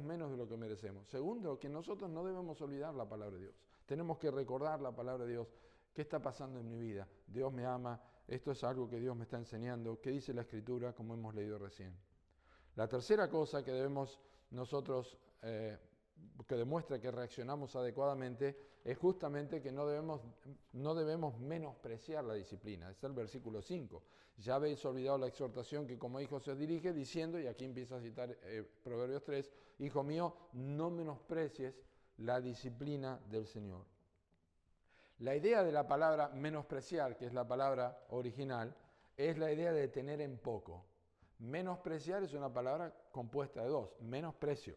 menos de lo que merecemos. Segundo, que nosotros no debemos olvidar la palabra de Dios. Tenemos que recordar la palabra de Dios. ¿Qué está pasando en mi vida? Dios me ama, esto es algo que Dios me está enseñando. ¿Qué dice la Escritura? Como hemos leído recién. La tercera cosa que debemos nosotros, que demuestra que reaccionamos adecuadamente, es justamente que no debemos menospreciar la disciplina. Es el versículo 5. Ya habéis olvidado la exhortación que como hijo se os dirige, diciendo, y aquí empieza a citar Proverbios 3, hijo mío, no menosprecies la disciplina del Señor. La idea de la palabra menospreciar, que es la palabra original, es la idea de tener en poco. Menospreciar es una palabra compuesta de dos, menosprecio,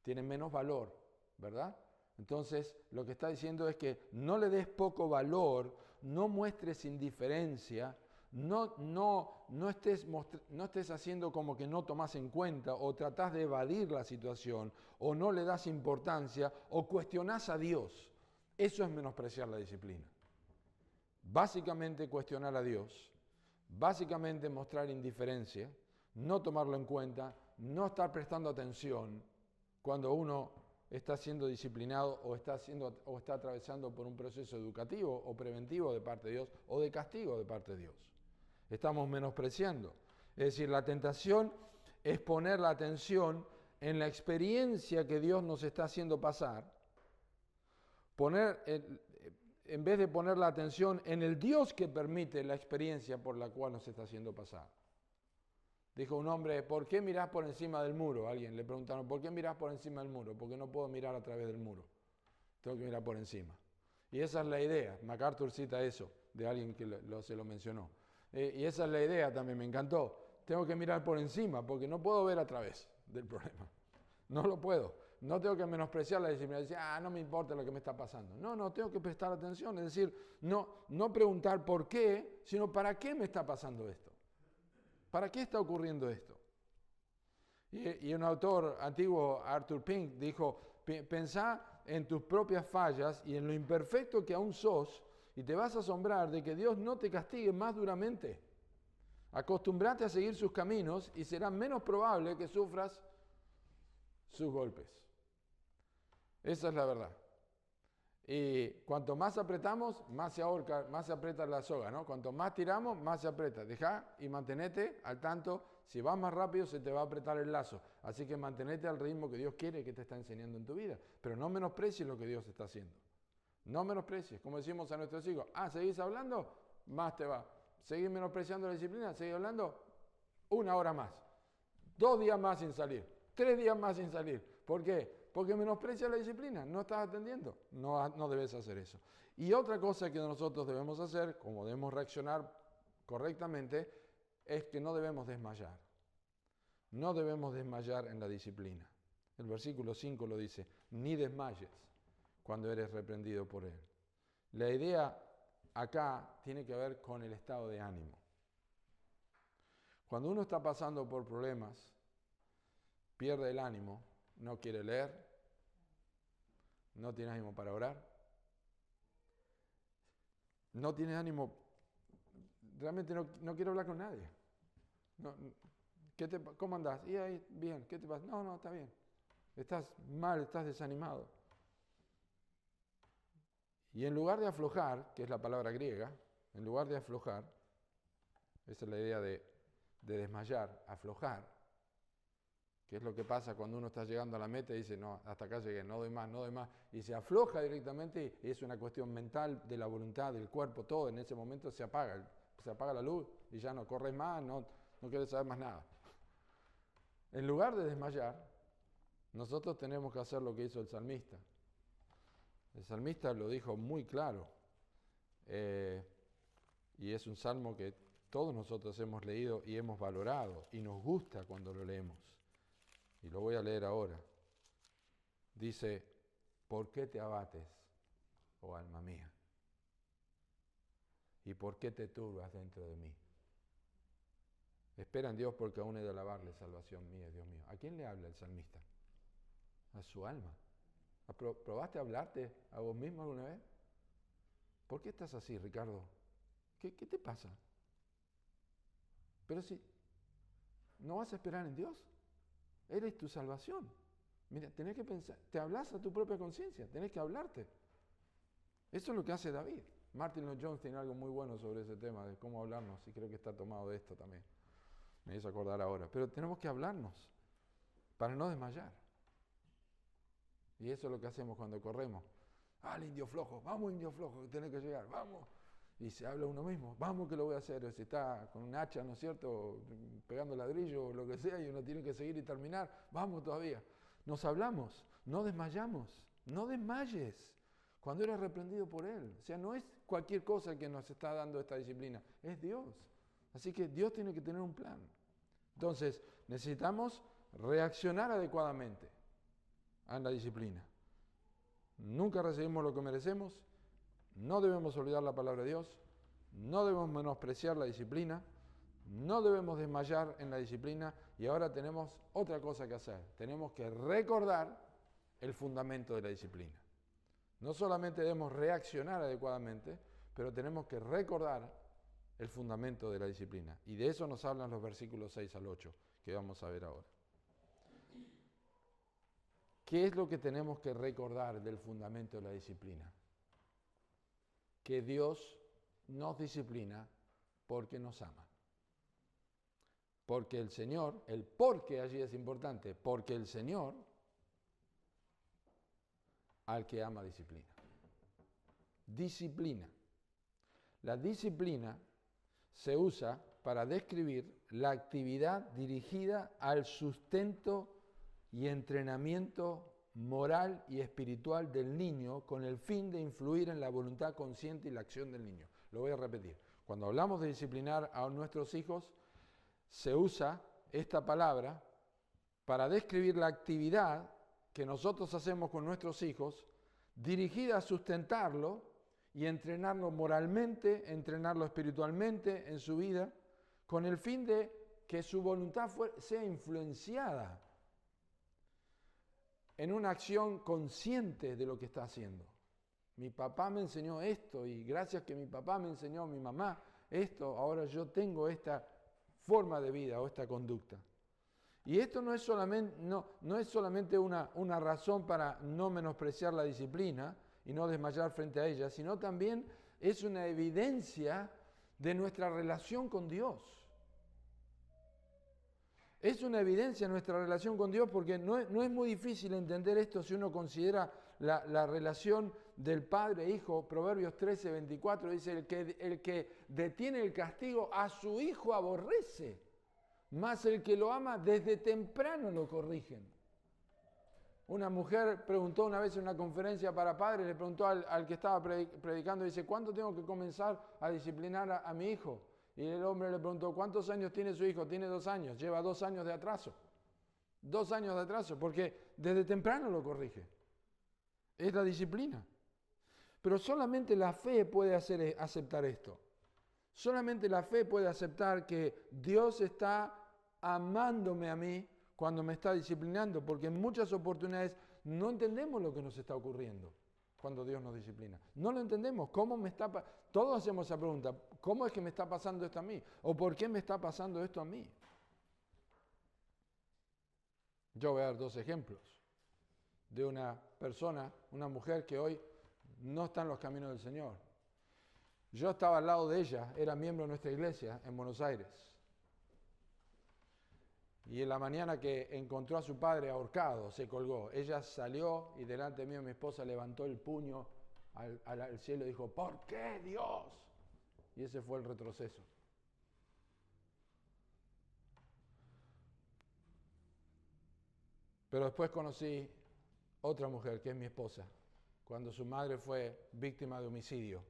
tiene menos valor, ¿verdad? Entonces, lo que está diciendo es que no le des poco valor, no muestres indiferencia, no estés haciendo como que no tomas en cuenta o tratás de evadir la situación o no le das importancia o cuestionás a Dios. Eso es menospreciar la disciplina. Básicamente cuestionar a Dios, básicamente mostrar indiferencia, no tomarlo en cuenta, no estar prestando atención cuando uno está siendo disciplinado o está atravesando por un proceso educativo o preventivo de parte de Dios o de castigo de parte de Dios. Estamos menospreciando. Es decir, la tentación es poner la atención en la experiencia que Dios nos está haciendo pasar, en vez de poner la atención en el Dios que permite la experiencia por la cual nos está haciendo pasar. Dijo un hombre, ¿por qué mirás por encima del muro? Alguien le preguntaron, ¿por qué mirás por encima del muro? Porque no puedo mirar a través del muro. Tengo que mirar por encima. Y esa es la idea. MacArthur cita eso de alguien que se lo mencionó. Y esa es la idea también, me encantó. Tengo que mirar por encima porque no puedo ver a través del problema. No lo puedo. No tengo que menospreciar la disciplina y decir, no me importa lo que me está pasando. No, tengo que prestar atención. Es decir, no preguntar por qué, sino para qué me está pasando esto. ¿Para qué está ocurriendo esto? Y un autor antiguo, Arthur Pink, dijo, pensá en tus propias fallas y en lo imperfecto que aún sos y te vas a asombrar de que Dios no te castigue más duramente. Acostumbrate a seguir sus caminos y será menos probable que sufras sus golpes. Esa es la verdad. Y cuanto más apretamos, más se ahorca, más se aprieta la soga, ¿no? Cuanto más tiramos, más se aprieta. Dejá y mantenete al tanto. Si vas más rápido, se te va a apretar el lazo. Así que mantenete al ritmo que Dios quiere que te está enseñando en tu vida. Pero no menosprecies lo que Dios está haciendo. No menosprecies. Como decimos a nuestros hijos, ¿seguís hablando? Más te va. ¿Seguís menospreciando la disciplina? ¿Seguís hablando? 1 hora más. 2 días más sin salir. 3 días más sin salir. ¿Por qué? Porque menosprecia la disciplina, no estás atendiendo, no debes hacer eso. Y otra cosa que nosotros debemos hacer, como debemos reaccionar correctamente, es que no debemos desmayar. No debemos desmayar en la disciplina. El versículo 5 lo dice, ni desmayes cuando eres reprendido por él. La idea acá tiene que ver con el estado de ánimo. Cuando uno está pasando por problemas, pierde el ánimo, no quiere leer, no tiene ánimo para orar, no tiene ánimo, realmente no quiero hablar con nadie. ¿Cómo andás? Y ahí, bien, ¿qué te pasa? No, está bien. Estás mal, estás desanimado. Y en lugar de aflojar, que es la palabra griega, en lugar de aflojar, esa es la idea de desmayar, aflojar, que es lo que pasa cuando uno está llegando a la meta y dice, no, hasta acá llegué, no doy más, y se afloja directamente, y es una cuestión mental de la voluntad, del cuerpo, todo, en ese momento se apaga la luz y ya no corres más, no quieres saber más nada. En lugar de desmayar, nosotros tenemos que hacer lo que hizo el salmista. El salmista lo dijo muy claro, y es un salmo que todos nosotros hemos leído y hemos valorado, y nos gusta cuando lo leemos. Y lo voy a leer ahora. Dice, ¿por qué te abates, oh alma mía? ¿Y por qué te turbas dentro de mí? Espera en Dios porque aún he de alabarle, salvación mía, Dios mío. ¿A quién le habla el salmista? A su alma. ¿Probaste a hablarte a vos mismo alguna vez? ¿Por qué estás así, Ricardo? ¿Qué te pasa? Pero si no vas a esperar en Dios, Él es tu salvación. Mira, tenés que pensar, te hablas a tu propia conciencia, tenés que hablarte. Eso es lo que hace David. Martin Lloyd Jones tiene algo muy bueno sobre ese tema, de cómo hablarnos, y creo que está tomado de esto también. Me hizo acordar ahora. Pero tenemos que hablarnos para no desmayar. Y eso es lo que hacemos cuando corremos. Ah, el indio flojo, vamos indio flojo, que tenés que llegar, vamos. Y se habla uno mismo, vamos que lo voy a hacer. O si está con un hacha, ¿no es cierto?, pegando ladrillo o lo que sea, y uno tiene que seguir y terminar, vamos todavía. Nos hablamos, no desmayamos, no desmayes cuando eres reprendido por Él. O sea, no es cualquier cosa que nos está dando esta disciplina, es Dios. Así que Dios tiene que tener un plan. Entonces, necesitamos reaccionar adecuadamente a la disciplina. Nunca recibimos lo que merecemos, no debemos olvidar la palabra de Dios, no debemos menospreciar la disciplina, no debemos desmayar en la disciplina y ahora tenemos otra cosa que hacer. Tenemos que recordar el fundamento de la disciplina. No solamente debemos reaccionar adecuadamente, pero tenemos que recordar el fundamento de la disciplina. Y de eso nos hablan los versículos 6 al 8, que vamos a ver ahora. ¿Qué es lo que tenemos que recordar del fundamento de la disciplina? Que Dios nos disciplina porque nos ama. Porque el Señor, el porque allí es importante, porque el Señor al que ama disciplina. Disciplina. La disciplina se usa para describir la actividad dirigida al sustento y entrenamiento moral y espiritual del niño con el fin de influir en la voluntad consciente y la acción del niño. Lo voy a repetir. Cuando hablamos de disciplinar a nuestros hijos, se usa esta palabra para describir la actividad que nosotros hacemos con nuestros hijos dirigida a sustentarlo y entrenarlo moralmente, entrenarlo espiritualmente en su vida, con el fin de que su voluntad sea influenciada en una acción consciente de lo que está haciendo. Mi papá me enseñó esto y gracias que mi papá me enseñó a mi mamá esto, ahora yo tengo esta forma de vida o esta conducta. Y esto no es solamente una razón para no menospreciar la disciplina y no desmayar frente a ella, sino también es una evidencia de nuestra relación con Dios. Es una evidencia de nuestra relación con Dios porque no es muy difícil entender esto si uno considera la relación del padre e hijo. Proverbios 13, 24 dice, el que detiene el castigo a su hijo aborrece, mas el que lo ama desde temprano lo corrigen. Una mujer preguntó una vez en una conferencia para padres, le preguntó al que estaba predicando, dice, ¿cuándo tengo que comenzar a disciplinar a mi hijo? Y el hombre le preguntó, ¿cuántos años tiene su hijo? Tiene 2 años, lleva 2 años de atraso. 2 años de atraso, porque desde temprano lo corrige. Es la disciplina. Pero solamente la fe puede aceptar esto. Solamente la fe puede aceptar que Dios está amándome a mí cuando me está disciplinando, porque en muchas oportunidades no entendemos lo que nos está ocurriendo cuando Dios nos disciplina. No lo entendemos. Todos hacemos esa pregunta. ¿Cómo es que me está pasando esto a mí? ¿O por qué me está pasando esto a mí? Yo voy a dar 2 ejemplos de una persona, una mujer que hoy no está en los caminos del Señor. Yo estaba al lado de ella, era miembro de nuestra iglesia en Buenos Aires. Y en la mañana que encontró a su padre ahorcado, se colgó. Ella salió y delante mío mi esposa levantó el puño al cielo y dijo, ¿por qué Dios? Y ese fue el retroceso. Pero después conocí otra mujer, que es mi esposa, cuando su madre fue víctima de homicidio.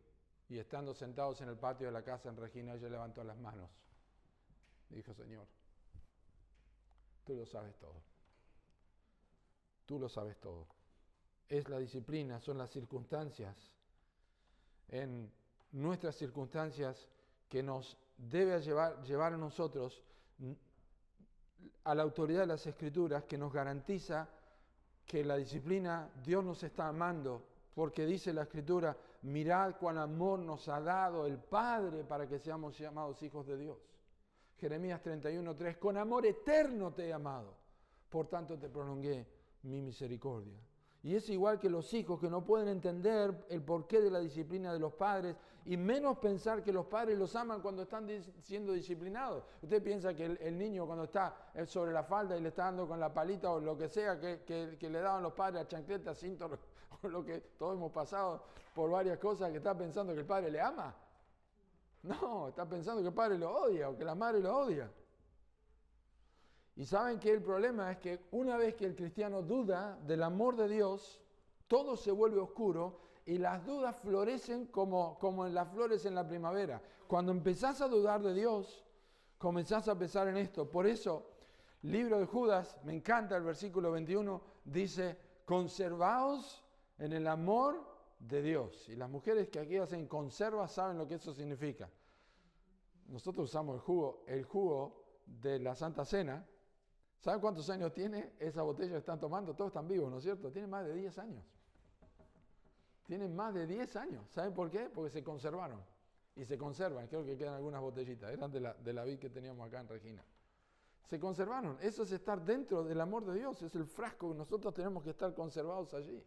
Y estando sentados en el patio de la casa en Regina, ella levantó las manos y dijo, Señor, tú lo sabes todo. Tú lo sabes todo. Es la disciplina, son las circunstancias, en nuestras circunstancias, que nos debe llevar a nosotros a la autoridad de las Escrituras, que nos garantiza que la disciplina, Dios nos está amando, porque dice la Escritura, mirad cuán amor nos ha dado el Padre para que seamos llamados hijos de Dios. Jeremías 31:3, con amor eterno te he amado, por tanto te prolongué mi misericordia. Y es igual que los hijos que no pueden entender el porqué de la disciplina de los padres y menos pensar que los padres los aman cuando están siendo disciplinados. Usted piensa que el niño cuando está sobre la falda y le está dando con la palita o lo que sea que le daban los padres a chancleta, cinto, o lo que todos hemos pasado por varias cosas, que está pensando que el padre le ama. No, está pensando que el padre lo odia o que la madre lo odia. Y saben que el problema es que una vez que el cristiano duda del amor de Dios, todo se vuelve oscuro y las dudas florecen como en las flores en la primavera. Cuando empezás a dudar de Dios, comenzás a pensar en esto. Por eso, libro de Judas, me encanta el versículo 21, dice, conservaos en el amor de Dios. Y las mujeres que aquí hacen conservas saben lo que eso significa. Nosotros usamos el jugo de la Santa Cena. ¿Saben cuántos años tiene esa botella que están tomando? Todos están vivos, ¿no es cierto? Tienen más de 10 años. Tienen más de 10 años. ¿Saben por qué? Porque se conservaron. Y se conservan. Creo que quedan algunas botellitas. Eran de la vid que teníamos acá en Regina. Se conservaron. Eso es estar dentro del amor de Dios. Es el frasco que nosotros tenemos que estar conservados allí.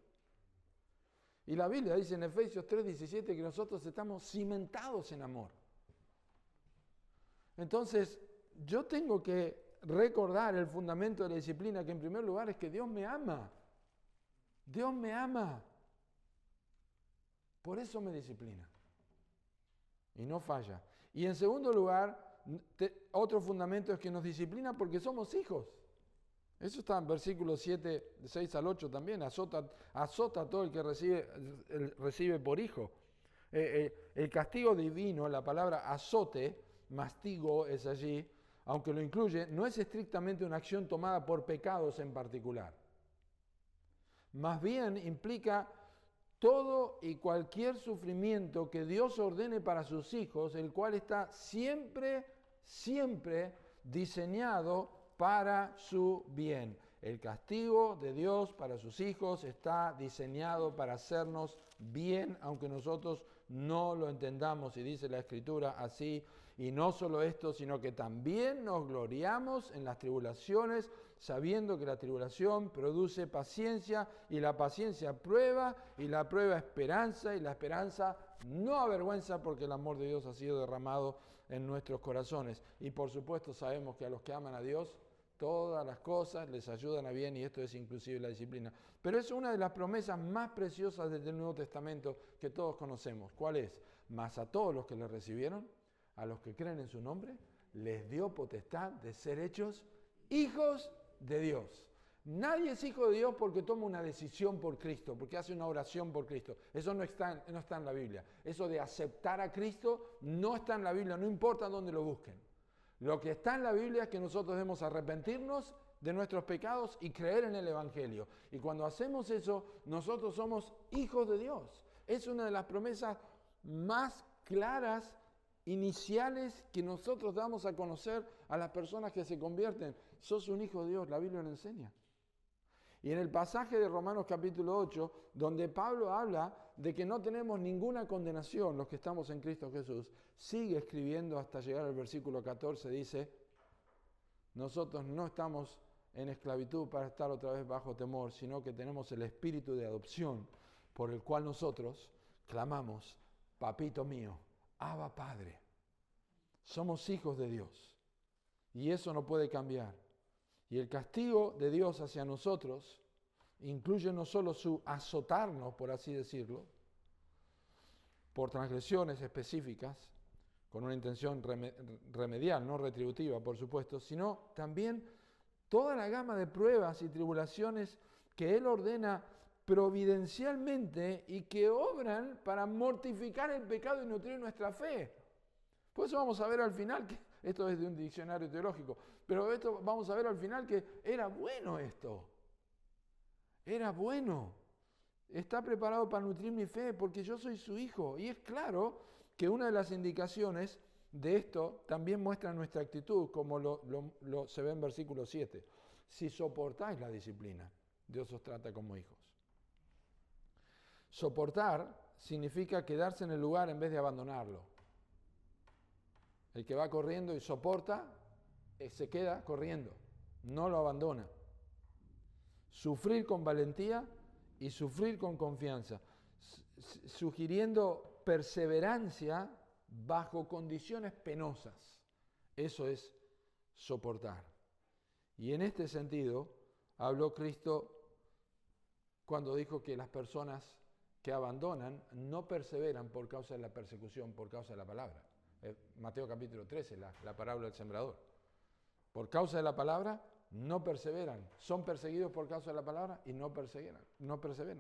Y la Biblia dice en Efesios 3:17 que nosotros estamos cimentados en amor. Entonces, yo tengo que recordar el fundamento de la disciplina, que en primer lugar es que Dios me ama. Dios me ama. Por eso me disciplina. Y no falla. Y en segundo lugar, otro fundamento es que nos disciplina porque somos hijos. Eso está en versículos 7, 6 al 8 también. Azota a todo el que recibe por hijo. El castigo divino, la palabra azote, mastigo es allí, aunque lo incluye, no es estrictamente una acción tomada por pecados en particular. Más bien implica todo y cualquier sufrimiento que Dios ordene para sus hijos, el cual está siempre diseñado para su bien. El castigo de Dios para sus hijos está diseñado para hacernos bien, aunque nosotros no lo entendamos, y dice la Escritura así. Y no solo esto, sino que también nos gloriamos en las tribulaciones, sabiendo que la tribulación produce paciencia, y la paciencia prueba, y la prueba esperanza, y la esperanza no avergüenza, porque el amor de Dios ha sido derramado en nuestros corazones. Y por supuesto sabemos que a los que aman a Dios, todas las cosas les ayudan a bien, y esto es inclusive la disciplina. Pero es una de las promesas más preciosas del Nuevo Testamento que todos conocemos. ¿Cuál es? Mas a todos los que le recibieron, a los que creen en su nombre, les dio potestad de ser hechos hijos de Dios. Nadie es hijo de Dios porque toma una decisión por Cristo, porque hace una oración por Cristo. Eso no está en la Biblia. Eso de aceptar a Cristo no está en la Biblia, no importa dónde lo busquen. Lo que está en la Biblia es que nosotros debemos arrepentirnos de nuestros pecados y creer en el Evangelio. Y cuando hacemos eso, nosotros somos hijos de Dios. Es una de las promesas más claras, iniciales, que nosotros damos a conocer a las personas que se convierten. Sos un hijo de Dios, la Biblia lo enseña. Y en el pasaje de Romanos capítulo 8, donde Pablo habla de que no tenemos ninguna condenación los que estamos en Cristo Jesús, sigue escribiendo hasta llegar al versículo 14, dice, nosotros no estamos en esclavitud para estar otra vez bajo temor, sino que tenemos el espíritu de adopción, por el cual nosotros clamamos, papito mío, Abba Padre. Somos hijos de Dios y eso no puede cambiar. Y el castigo de Dios hacia nosotros incluye no solo su azotarnos, por así decirlo, por transgresiones específicas, con una intención remedial, no retributiva, por supuesto, sino también toda la gama de pruebas y tribulaciones que Él ordena providencialmente y que obran para mortificar el pecado y nutrir nuestra fe. Por eso vamos a ver al final, que esto es de un diccionario teológico, pero esto vamos a ver al final que era bueno esto. era bueno. Está preparado para nutrir mi fe porque yo soy su hijo. Y es claro que una de las indicaciones de esto también muestra nuestra actitud, como se ve en versículo 7. Si soportáis la disciplina, Dios os trata como hijos. Soportar significa quedarse en el lugar en vez de abandonarlo. El que va corriendo y soporta, se queda corriendo, no lo abandona. Sufrir con valentía y sufrir con confianza, sugiriendo perseverancia bajo condiciones penosas. Eso es soportar. Y en este sentido habló Cristo cuando dijo que las personas que abandonan no perseveran por causa de la persecución, por causa de la palabra. Mateo capítulo 13, la parábola del sembrador. Por causa de la palabra no perseveran, son perseguidos por causa de la palabra y no perseveran.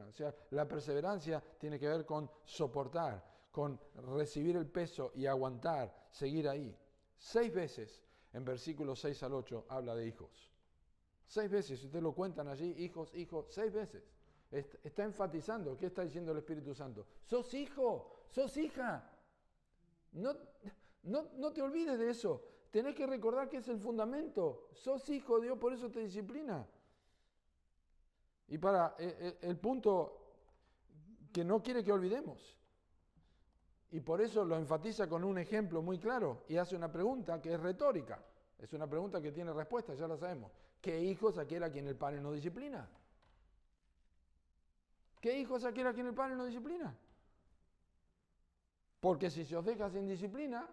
O sea, la perseverancia tiene que ver con soportar, con recibir el peso y aguantar, seguir ahí. 6 veces en versículos 6 al 8 habla de hijos. 6 veces, si ustedes lo cuentan allí, hijos, 6 veces. Está enfatizando, ¿qué está diciendo el Espíritu Santo? ¡Sos hijo! ¡Sos hija! No te olvides de eso. Tenés que recordar que es el fundamento. Sos hijo de Dios, por eso te disciplina. Y para el punto que no quiere que olvidemos. Y por eso lo enfatiza con un ejemplo muy claro y hace una pregunta que es retórica. Es una pregunta que tiene respuesta, ya la sabemos. ¿Qué hijo es aquel a quien el padre no disciplina? ¿Qué hijo es aquel a quien el padre no disciplina? Porque si se os deja sin disciplina,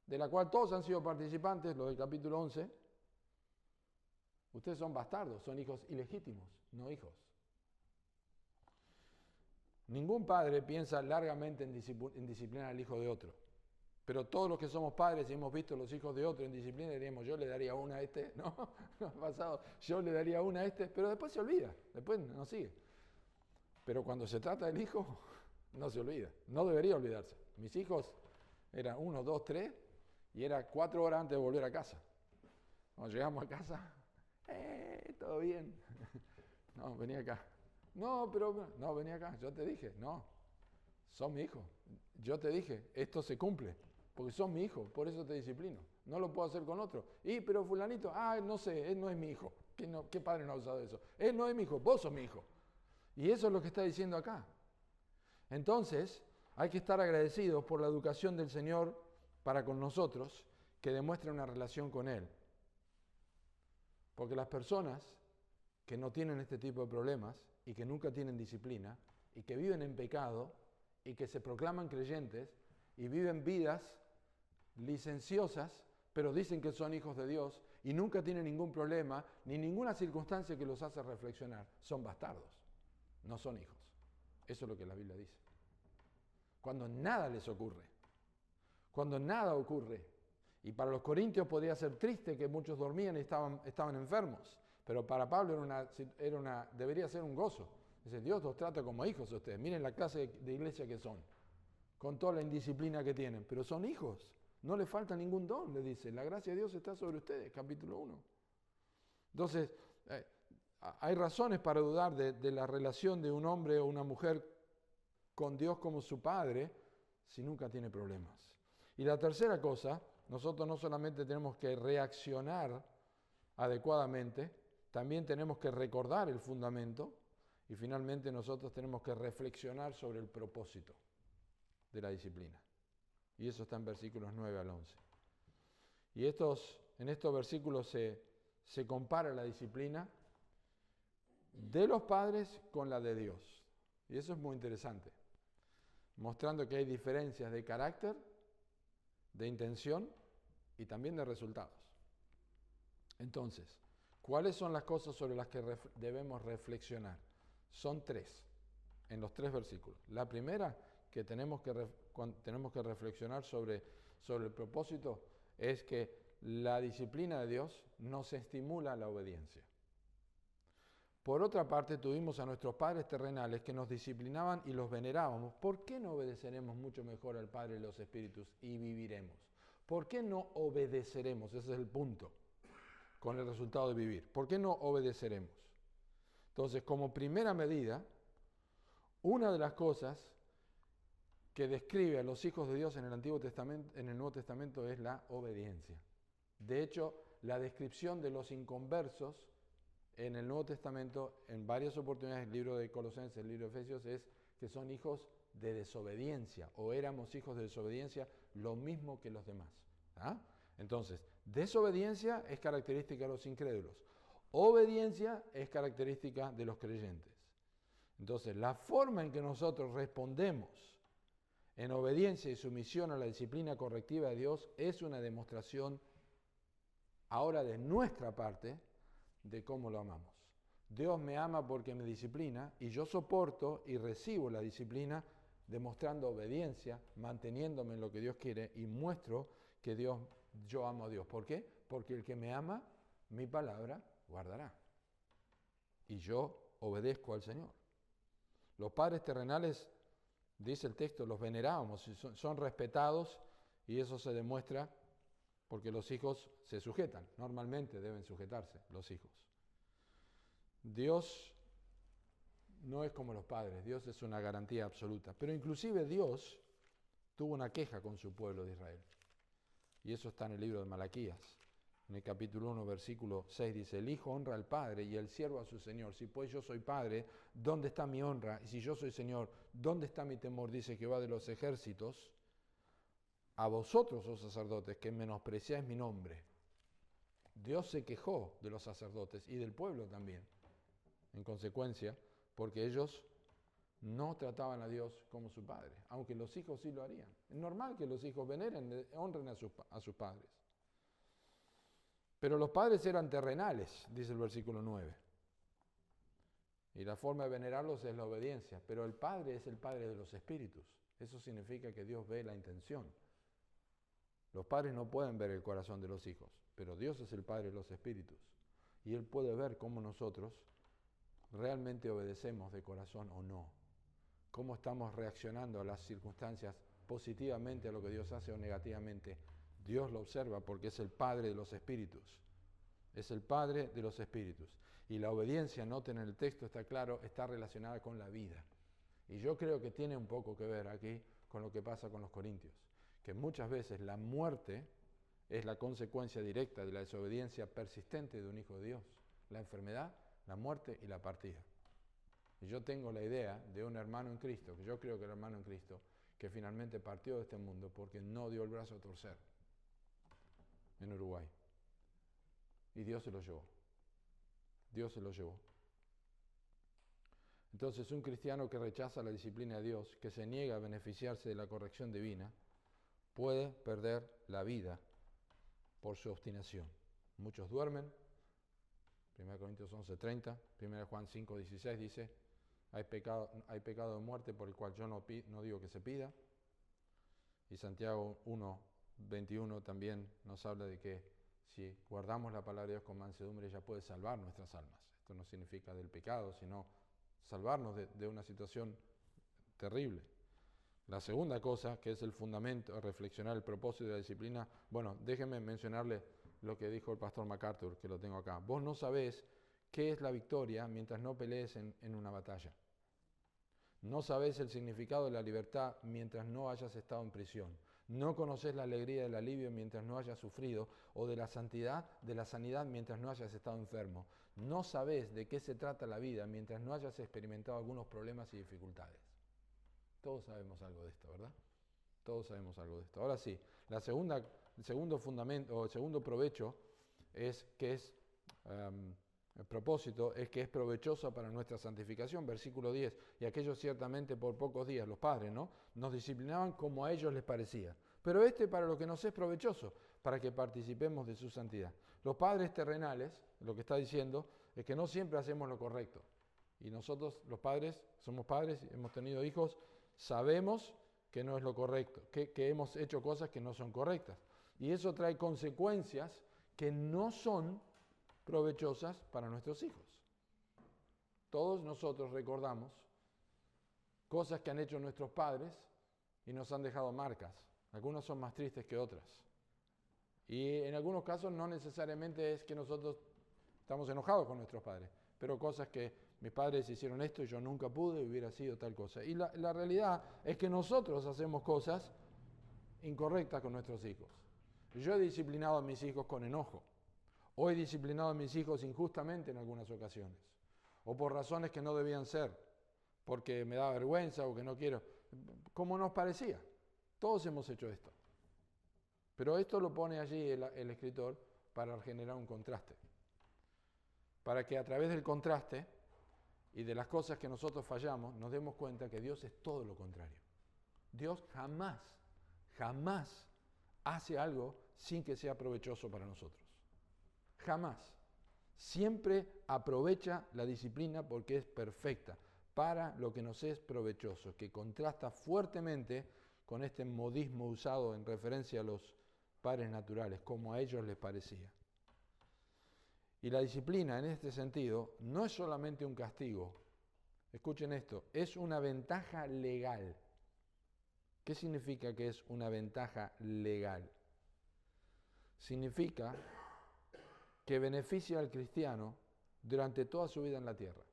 de la cual todos han sido participantes, lo del capítulo 11, ustedes son bastardos, son hijos ilegítimos, no hijos. Ningún padre piensa largamente en disciplinar al hijo de otro. Pero todos los que somos padres y hemos visto los hijos de otro en disciplina, diríamos, yo le daría una a este, no ha pasado, yo le daría una a este, pero después se olvida, después no sigue. Pero cuando se trata del hijo, no se olvida, no debería olvidarse. Mis hijos eran 1, 2, 3 y era 4 horas antes de volver a casa. Cuando llegamos a casa, todo bien. No, vení acá. No, vení acá, yo te dije, no, son mi hijo. Yo te dije, esto se cumple, porque son mi hijo, por eso te disciplino. No lo puedo hacer con otro. Pero fulanito, no sé, él no es mi hijo. ¿Qué padre no ha usado eso? Él no es mi hijo, vos sos mi hijo. Y eso es lo que está diciendo acá. Entonces, hay que estar agradecidos por la educación del Señor para con nosotros, que demuestra una relación con Él. Porque las personas que no tienen este tipo de problemas y que nunca tienen disciplina y que viven en pecado y que se proclaman creyentes y viven vidas licenciosas, pero dicen que son hijos de Dios y nunca tienen ningún problema ni ninguna circunstancia que los hace reflexionar, son bastardos, no son hijos. Eso es lo que la Biblia dice. Cuando nada les ocurre, cuando nada ocurre, y para los corintios podría ser triste que muchos dormían y estaban enfermos, pero para Pablo debería ser un gozo. Dice, Dios los trata como hijos a ustedes. Miren la clase de iglesia que son, con toda la indisciplina que tienen, pero son hijos. No les falta ningún don, le dice. La gracia de Dios está sobre ustedes, capítulo 1. Entonces, hay razones para dudar de la relación de un hombre o una mujer con Dios como su padre si nunca tiene problemas. Y la tercera cosa, nosotros no solamente tenemos que reaccionar adecuadamente, también tenemos que recordar el fundamento y finalmente nosotros tenemos que reflexionar sobre el propósito de la disciplina. Y eso está en versículos 9 al 11. Y en estos versículos se compara la disciplina de los padres con la de Dios. Y eso es muy interesante, mostrando que hay diferencias de carácter, de intención y también de resultados. Entonces, ¿cuáles son las cosas sobre las que debemos reflexionar? Son 3, en los 3 versículos. La primera que tenemos que reflexionar sobre el propósito es que la disciplina de Dios nos estimula a la obediencia. Por otra parte, tuvimos a nuestros padres terrenales que nos disciplinaban y los venerábamos. ¿Por qué no obedeceremos mucho mejor al Padre de los Espíritus y viviremos? ¿Por qué no obedeceremos? Ese es el punto, con el resultado de vivir. ¿Por qué no obedeceremos? Entonces, como primera medida, una de las cosas que describe a los hijos de Dios en el Antiguo Testamento, en el Nuevo Testamento, es la obediencia. De hecho, la descripción de los inconversos en el Nuevo Testamento, en varias oportunidades, el libro de Colosenses, el libro de Efesios, es que son hijos de desobediencia, o éramos hijos de desobediencia, lo mismo que los demás. ¿Ah? Entonces, desobediencia es característica de los incrédulos. Obediencia es característica de los creyentes. Entonces, la forma en que nosotros respondemos en obediencia y sumisión a la disciplina correctiva de Dios es una demostración ahora de nuestra parte de cómo lo amamos. Dios me ama porque me disciplina y yo soporto y recibo la disciplina demostrando obediencia, manteniéndome en lo que Dios quiere y muestro que yo amo a Dios. ¿Por qué? Porque el que me ama, mi palabra guardará. Y yo obedezco al Señor. Los padres terrenales, dice el texto, los venerábamos, son respetados y eso se demuestra porque los hijos se sujetan. Normalmente deben sujetarse los hijos. Dios no es como los padres, Dios es una garantía absoluta. Pero inclusive Dios tuvo una queja con su pueblo de Israel. Y eso está en el libro de Malaquías. En el capítulo 1, versículo 6 dice, el hijo honra al padre y el siervo a su señor. Si pues yo soy padre, ¿dónde está mi honra? Y si yo soy señor, ¿dónde está mi temor? Dice Jehová de los ejércitos. A vosotros, oh sacerdotes, que menospreciáis mi nombre. Dios se quejó de los sacerdotes y del pueblo también, en consecuencia, porque ellos no trataban a Dios como su padre, aunque los hijos sí lo harían. Es normal que los hijos veneren, honren a sus padres. Pero los padres eran terrenales, dice el versículo 9. Y la forma de venerarlos es la obediencia. Pero el Padre es el Padre de los espíritus. Eso significa que Dios ve la intención. Los padres no pueden ver el corazón de los hijos, pero Dios es el Padre de los espíritus. Y Él puede ver cómo nosotros realmente obedecemos de corazón o no. Cómo estamos reaccionando a las circunstancias positivamente a lo que Dios hace o negativamente. Dios lo observa porque es el Padre de los espíritus. Es el Padre de los espíritus. Y la obediencia, noten en el texto, está claro, está relacionada con la vida. Y yo creo que tiene un poco que ver aquí con lo que pasa con los corintios. Que muchas veces la muerte es la consecuencia directa de la desobediencia persistente de un hijo de Dios. La enfermedad, la muerte y la partida. Y yo tengo la idea de un hermano en Cristo, que yo creo que era hermano en Cristo, que finalmente partió de este mundo porque no dio el brazo a torcer en Uruguay. Y Dios se lo llevó. Dios se lo llevó. Entonces, un cristiano que rechaza la disciplina de Dios, que se niega a beneficiarse de la corrección divina, puede perder la vida por su obstinación. Muchos duermen. 1 Corintios 11:30, 1 Juan 5:16 dice, hay pecado de muerte por el cual yo no digo que se pida. Y Santiago 1:21 también nos habla de que si guardamos la palabra de Dios con mansedumbre, ella puede salvar nuestras almas. Esto no significa del pecado, sino salvarnos de una situación terrible. La segunda cosa, que es el fundamento, reflexionar el propósito de la disciplina, bueno, déjenme mencionarle lo que dijo el pastor MacArthur, que lo tengo acá. Vos no sabés qué es la victoria mientras no pelees en una batalla. No sabés el significado de la libertad mientras no hayas estado en prisión. No conocés la alegría del alivio mientras no hayas sufrido, o de la santidad, de la sanidad mientras no hayas estado enfermo. No sabés de qué se trata la vida mientras no hayas experimentado algunos problemas y dificultades. Todos sabemos algo de esto, ¿verdad? Todos sabemos algo de esto. Ahora sí, el segundo fundamento, o el segundo provecho es que es el propósito es que es provechoso para nuestra santificación. Versículo 10, y aquellos ciertamente por pocos días, los padres, ¿no?, nos disciplinaban como a ellos les parecía. Pero para lo que nos es provechoso, para que participemos de su santidad. Los padres terrenales, lo que está diciendo, es que no siempre hacemos lo correcto. Y nosotros, los padres, somos padres, hemos tenido hijos, sabemos que no es lo correcto, que hemos hecho cosas que no son correctas. Y eso trae consecuencias que no son provechosas para nuestros hijos. Todos nosotros recordamos cosas que han hecho nuestros padres y nos han dejado marcas. Algunas son más tristes que otras. Y en algunos casos no necesariamente es que nosotros estamos enojados con nuestros padres, pero cosas que mis padres hicieron esto y yo nunca pude, hubiera sido tal cosa. Y la realidad es que nosotros hacemos cosas incorrectas con nuestros hijos. Yo he disciplinado a mis hijos con enojo, o he disciplinado a mis hijos injustamente en algunas ocasiones, o por razones que no debían ser, porque me da vergüenza o que no quiero, como nos parecía. Todos hemos hecho esto. Pero esto lo pone allí el escritor para generar un contraste, para que a través del contraste y de las cosas que nosotros fallamos, nos demos cuenta que Dios es todo lo contrario. Dios jamás hace algo sin que sea provechoso para nosotros. Jamás. Siempre aprovecha la disciplina porque es perfecta, para lo que nos es provechoso, que contrasta fuertemente con este modismo usado en referencia a los padres naturales, como a ellos les parecía. Y la disciplina en este sentido no es solamente un castigo. Escuchen esto, es una ventaja legal. ¿Qué significa que es una ventaja legal? Significa que beneficia al cristiano durante toda su vida en la tierra.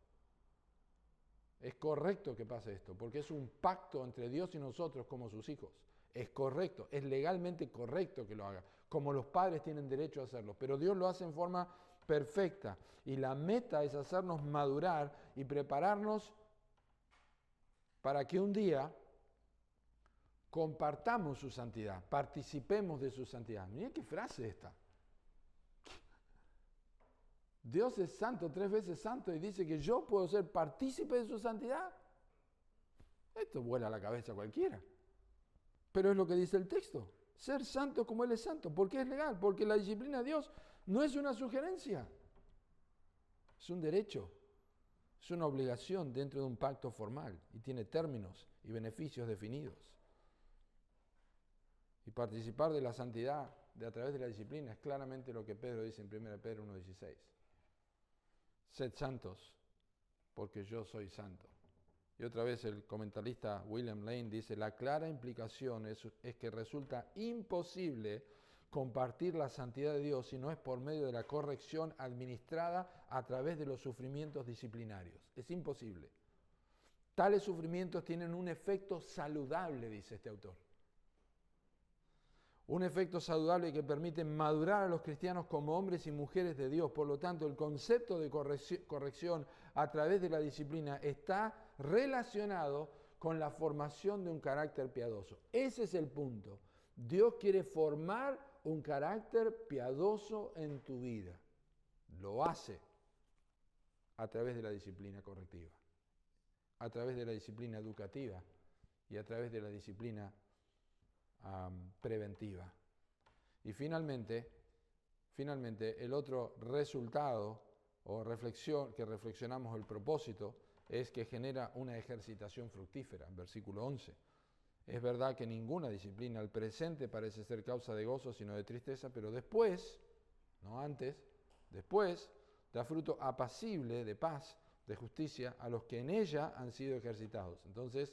Es correcto que pase esto, porque es un pacto entre Dios y nosotros como sus hijos. Es correcto, es legalmente correcto que lo haga, como los padres tienen derecho a hacerlo, pero Dios lo hace en forma perfecta y la meta es hacernos madurar y prepararnos para que un día compartamos su santidad, participemos de su santidad. Miren qué frase esta. Dios es santo, 3 veces santo, y dice que yo puedo ser partícipe de su santidad. Esto vuela a la cabeza a cualquiera. Pero es lo que dice el texto. Ser santo como Él es santo. ¿Por qué es legal? Porque la disciplina de Dios no es una sugerencia. Es un derecho. Es una obligación dentro de un pacto formal. Y tiene términos y beneficios definidos. Y participar de la santidad a través de la disciplina es claramente lo que Pedro dice en 1 Pedro 1:16. Sed santos, porque yo soy santo. Y otra vez el comentarista William Lane dice, la clara implicación es que resulta imposible compartir la santidad de Dios si no es por medio de la corrección administrada a través de los sufrimientos disciplinarios. Es imposible. Tales sufrimientos tienen un efecto saludable, dice este autor. Un efecto saludable que permite madurar a los cristianos como hombres y mujeres de Dios. Por lo tanto, el concepto de corrección a través de la disciplina está relacionado con la formación de un carácter piadoso. Ese es el punto. Dios quiere formar un carácter piadoso en tu vida. Lo hace a través de la disciplina correctiva, a través de la disciplina educativa y a través de la disciplina preventiva. Y finalmente, el otro resultado o reflexión que reflexionamos, el propósito, es que genera una ejercitación fructífera. En versículo 11. Es verdad que ninguna disciplina al presente parece ser causa de gozo, sino de tristeza, pero después, no antes, después da fruto apacible de paz, de justicia, a los que en ella han sido ejercitados. Entonces,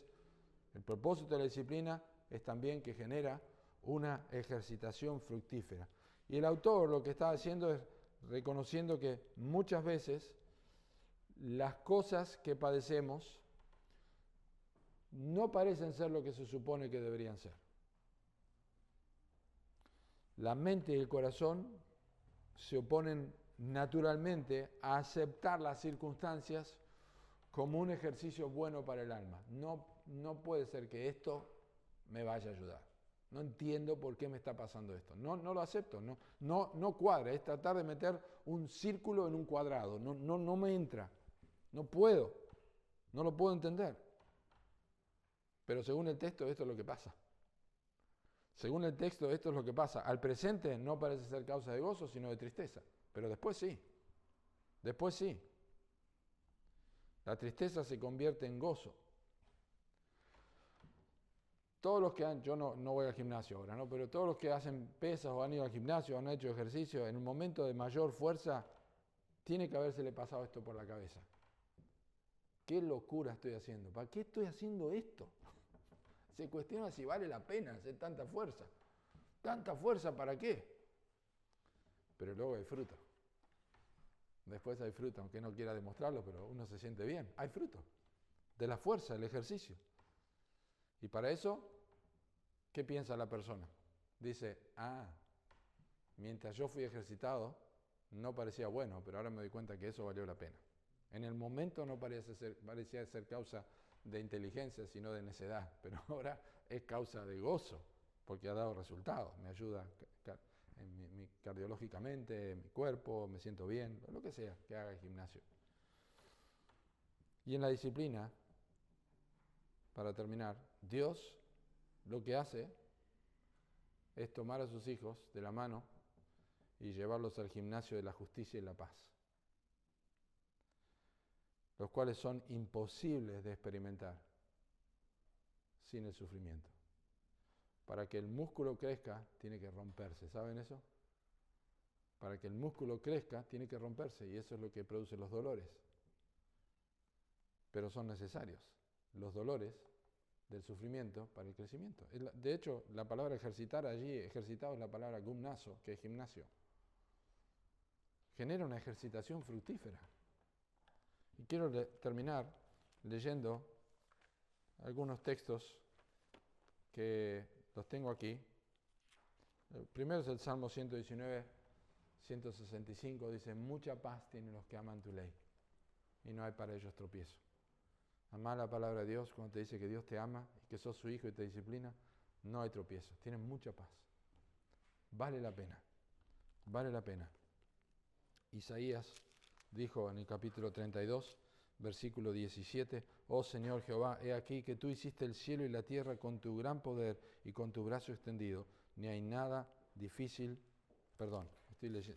el propósito de la disciplina es también que genera una ejercitación fructífera. Y el autor lo que está haciendo es reconociendo que muchas veces las cosas que padecemos no parecen ser lo que se supone que deberían ser. La mente y el corazón se oponen naturalmente a aceptar las circunstancias como un ejercicio bueno para el alma. No puede ser que esto me vaya a ayudar. No entiendo por qué me está pasando esto. No lo acepto. No cuadra. Es tratar de meter un círculo en un cuadrado. No me entra. No puedo. No lo puedo entender. Pero según el texto, esto es lo que pasa. Según el texto, esto es lo que pasa. Al presente no parece ser causa de gozo, sino de tristeza. Pero después sí. Después sí. La tristeza se convierte en gozo. Todos los que han, yo no voy al gimnasio ahora, ¿no? Pero todos los que hacen pesas o han ido al gimnasio, han hecho ejercicio, en un momento de mayor fuerza, tiene que habérsele pasado esto por la cabeza. ¿Qué locura estoy haciendo? ¿Para qué estoy haciendo esto? Se cuestiona si vale la pena hacer tanta fuerza. ¿Tanta fuerza para qué? Pero luego disfruta. Después hay fruto, aunque no quiera demostrarlo, pero uno se siente bien. Hay fruto de la fuerza, del ejercicio. Y para eso, ¿qué piensa la persona? Dice, mientras yo fui ejercitado, no parecía bueno, pero ahora me doy cuenta que eso valió la pena. En el momento no parecía ser causa de inteligencia, sino de necedad, pero ahora es causa de gozo, porque ha dado resultados. Me ayuda cardiológicamente, en mi cuerpo, me siento bien, lo que sea que haga el gimnasio. Y en la disciplina, para terminar, Dios lo que hace es tomar a sus hijos de la mano y llevarlos al gimnasio de la justicia y la paz, los cuales son imposibles de experimentar sin el sufrimiento. Para que el músculo crezca, tiene que romperse, ¿saben eso? Para que el músculo crezca, tiene que romperse, y eso es lo que produce los dolores. Pero son necesarios los dolores del sufrimiento para el crecimiento. De hecho, la palabra ejercitar allí, ejercitado, es la palabra gumnazo, que es gimnasio. Genera una ejercitación fructífera. Y quiero terminar leyendo algunos textos que los tengo aquí. El primero es el Salmo 119, 165, dice, mucha paz tienen los que aman tu ley, y no hay para ellos tropiezo. Amar la palabra de Dios, cuando te dice que Dios te ama y que sos su hijo y te disciplina, no hay tropiezo, tienen mucha paz. Vale la pena, vale la pena. Isaías dijo en el capítulo 32, versículo 17, oh Señor Jehová, he aquí que tú hiciste el cielo y la tierra con tu gran poder y con tu brazo extendido, ni hay nada difícil,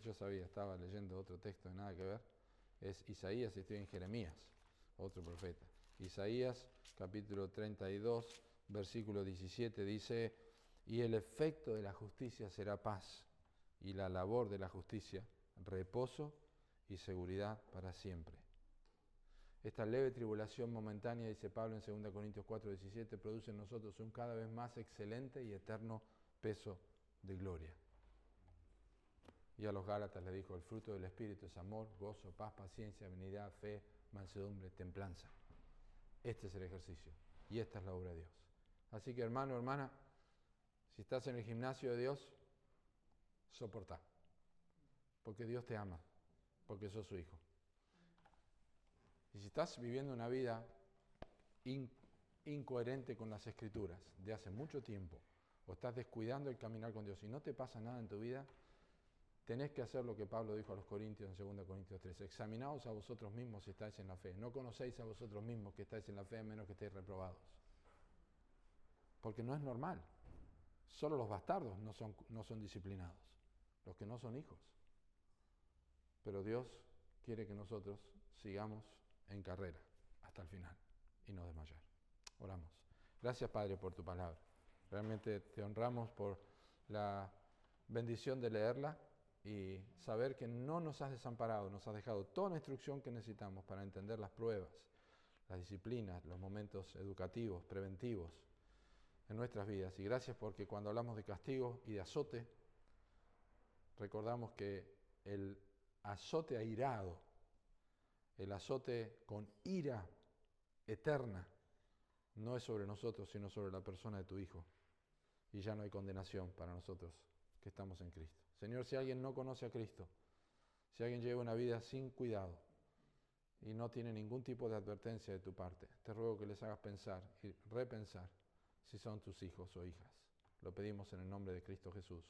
yo sabía, estaba leyendo otro texto, nada que ver, es Isaías y estoy en Jeremías, otro profeta. Isaías capítulo 32, versículo 17 dice, y el efecto de la justicia será paz, y la labor de la justicia, reposo y seguridad para siempre. Esta leve tribulación momentánea, dice Pablo en 2 Corintios 4, 17, produce en nosotros un cada vez más excelente y eterno peso de gloria. Y a los Gálatas le dijo, el fruto del Espíritu es amor, gozo, paz, paciencia, benignidad, fe, mansedumbre, templanza. Este es el ejercicio y esta es la obra de Dios. Así que hermano, hermana, si estás en el gimnasio de Dios, soportá, porque Dios te ama, porque sos su hijo. Y si estás viviendo una vida incoherente con las Escrituras de hace mucho tiempo, o estás descuidando el caminar con Dios y no te pasa nada en tu vida, tenés que hacer lo que Pablo dijo a los Corintios en 2 Corintios 3. Examinaos a vosotros mismos si estáis en la fe. No conocéis a vosotros mismos que estáis en la fe a menos que estéis reprobados. Porque no es normal. Solo los bastardos no son disciplinados. Los que no son hijos. Pero Dios quiere que nosotros sigamos en carrera hasta el final y no desmayar. Oramos. Gracias, Padre, por tu palabra. Realmente te honramos por la bendición de leerla y saber que no nos has desamparado, nos has dejado toda la instrucción que necesitamos para entender las pruebas, las disciplinas, los momentos educativos, preventivos en nuestras vidas. Y gracias porque cuando hablamos de castigo y de azote, recordamos que el azote airado, el azote con ira eterna, no es sobre nosotros, sino sobre la persona de tu Hijo. Y ya no hay condenación para nosotros que estamos en Cristo. Señor, si alguien no conoce a Cristo, si alguien lleva una vida sin cuidado y no tiene ningún tipo de advertencia de tu parte, te ruego que les hagas pensar y repensar si son tus hijos o hijas. Lo pedimos en el nombre de Cristo Jesús.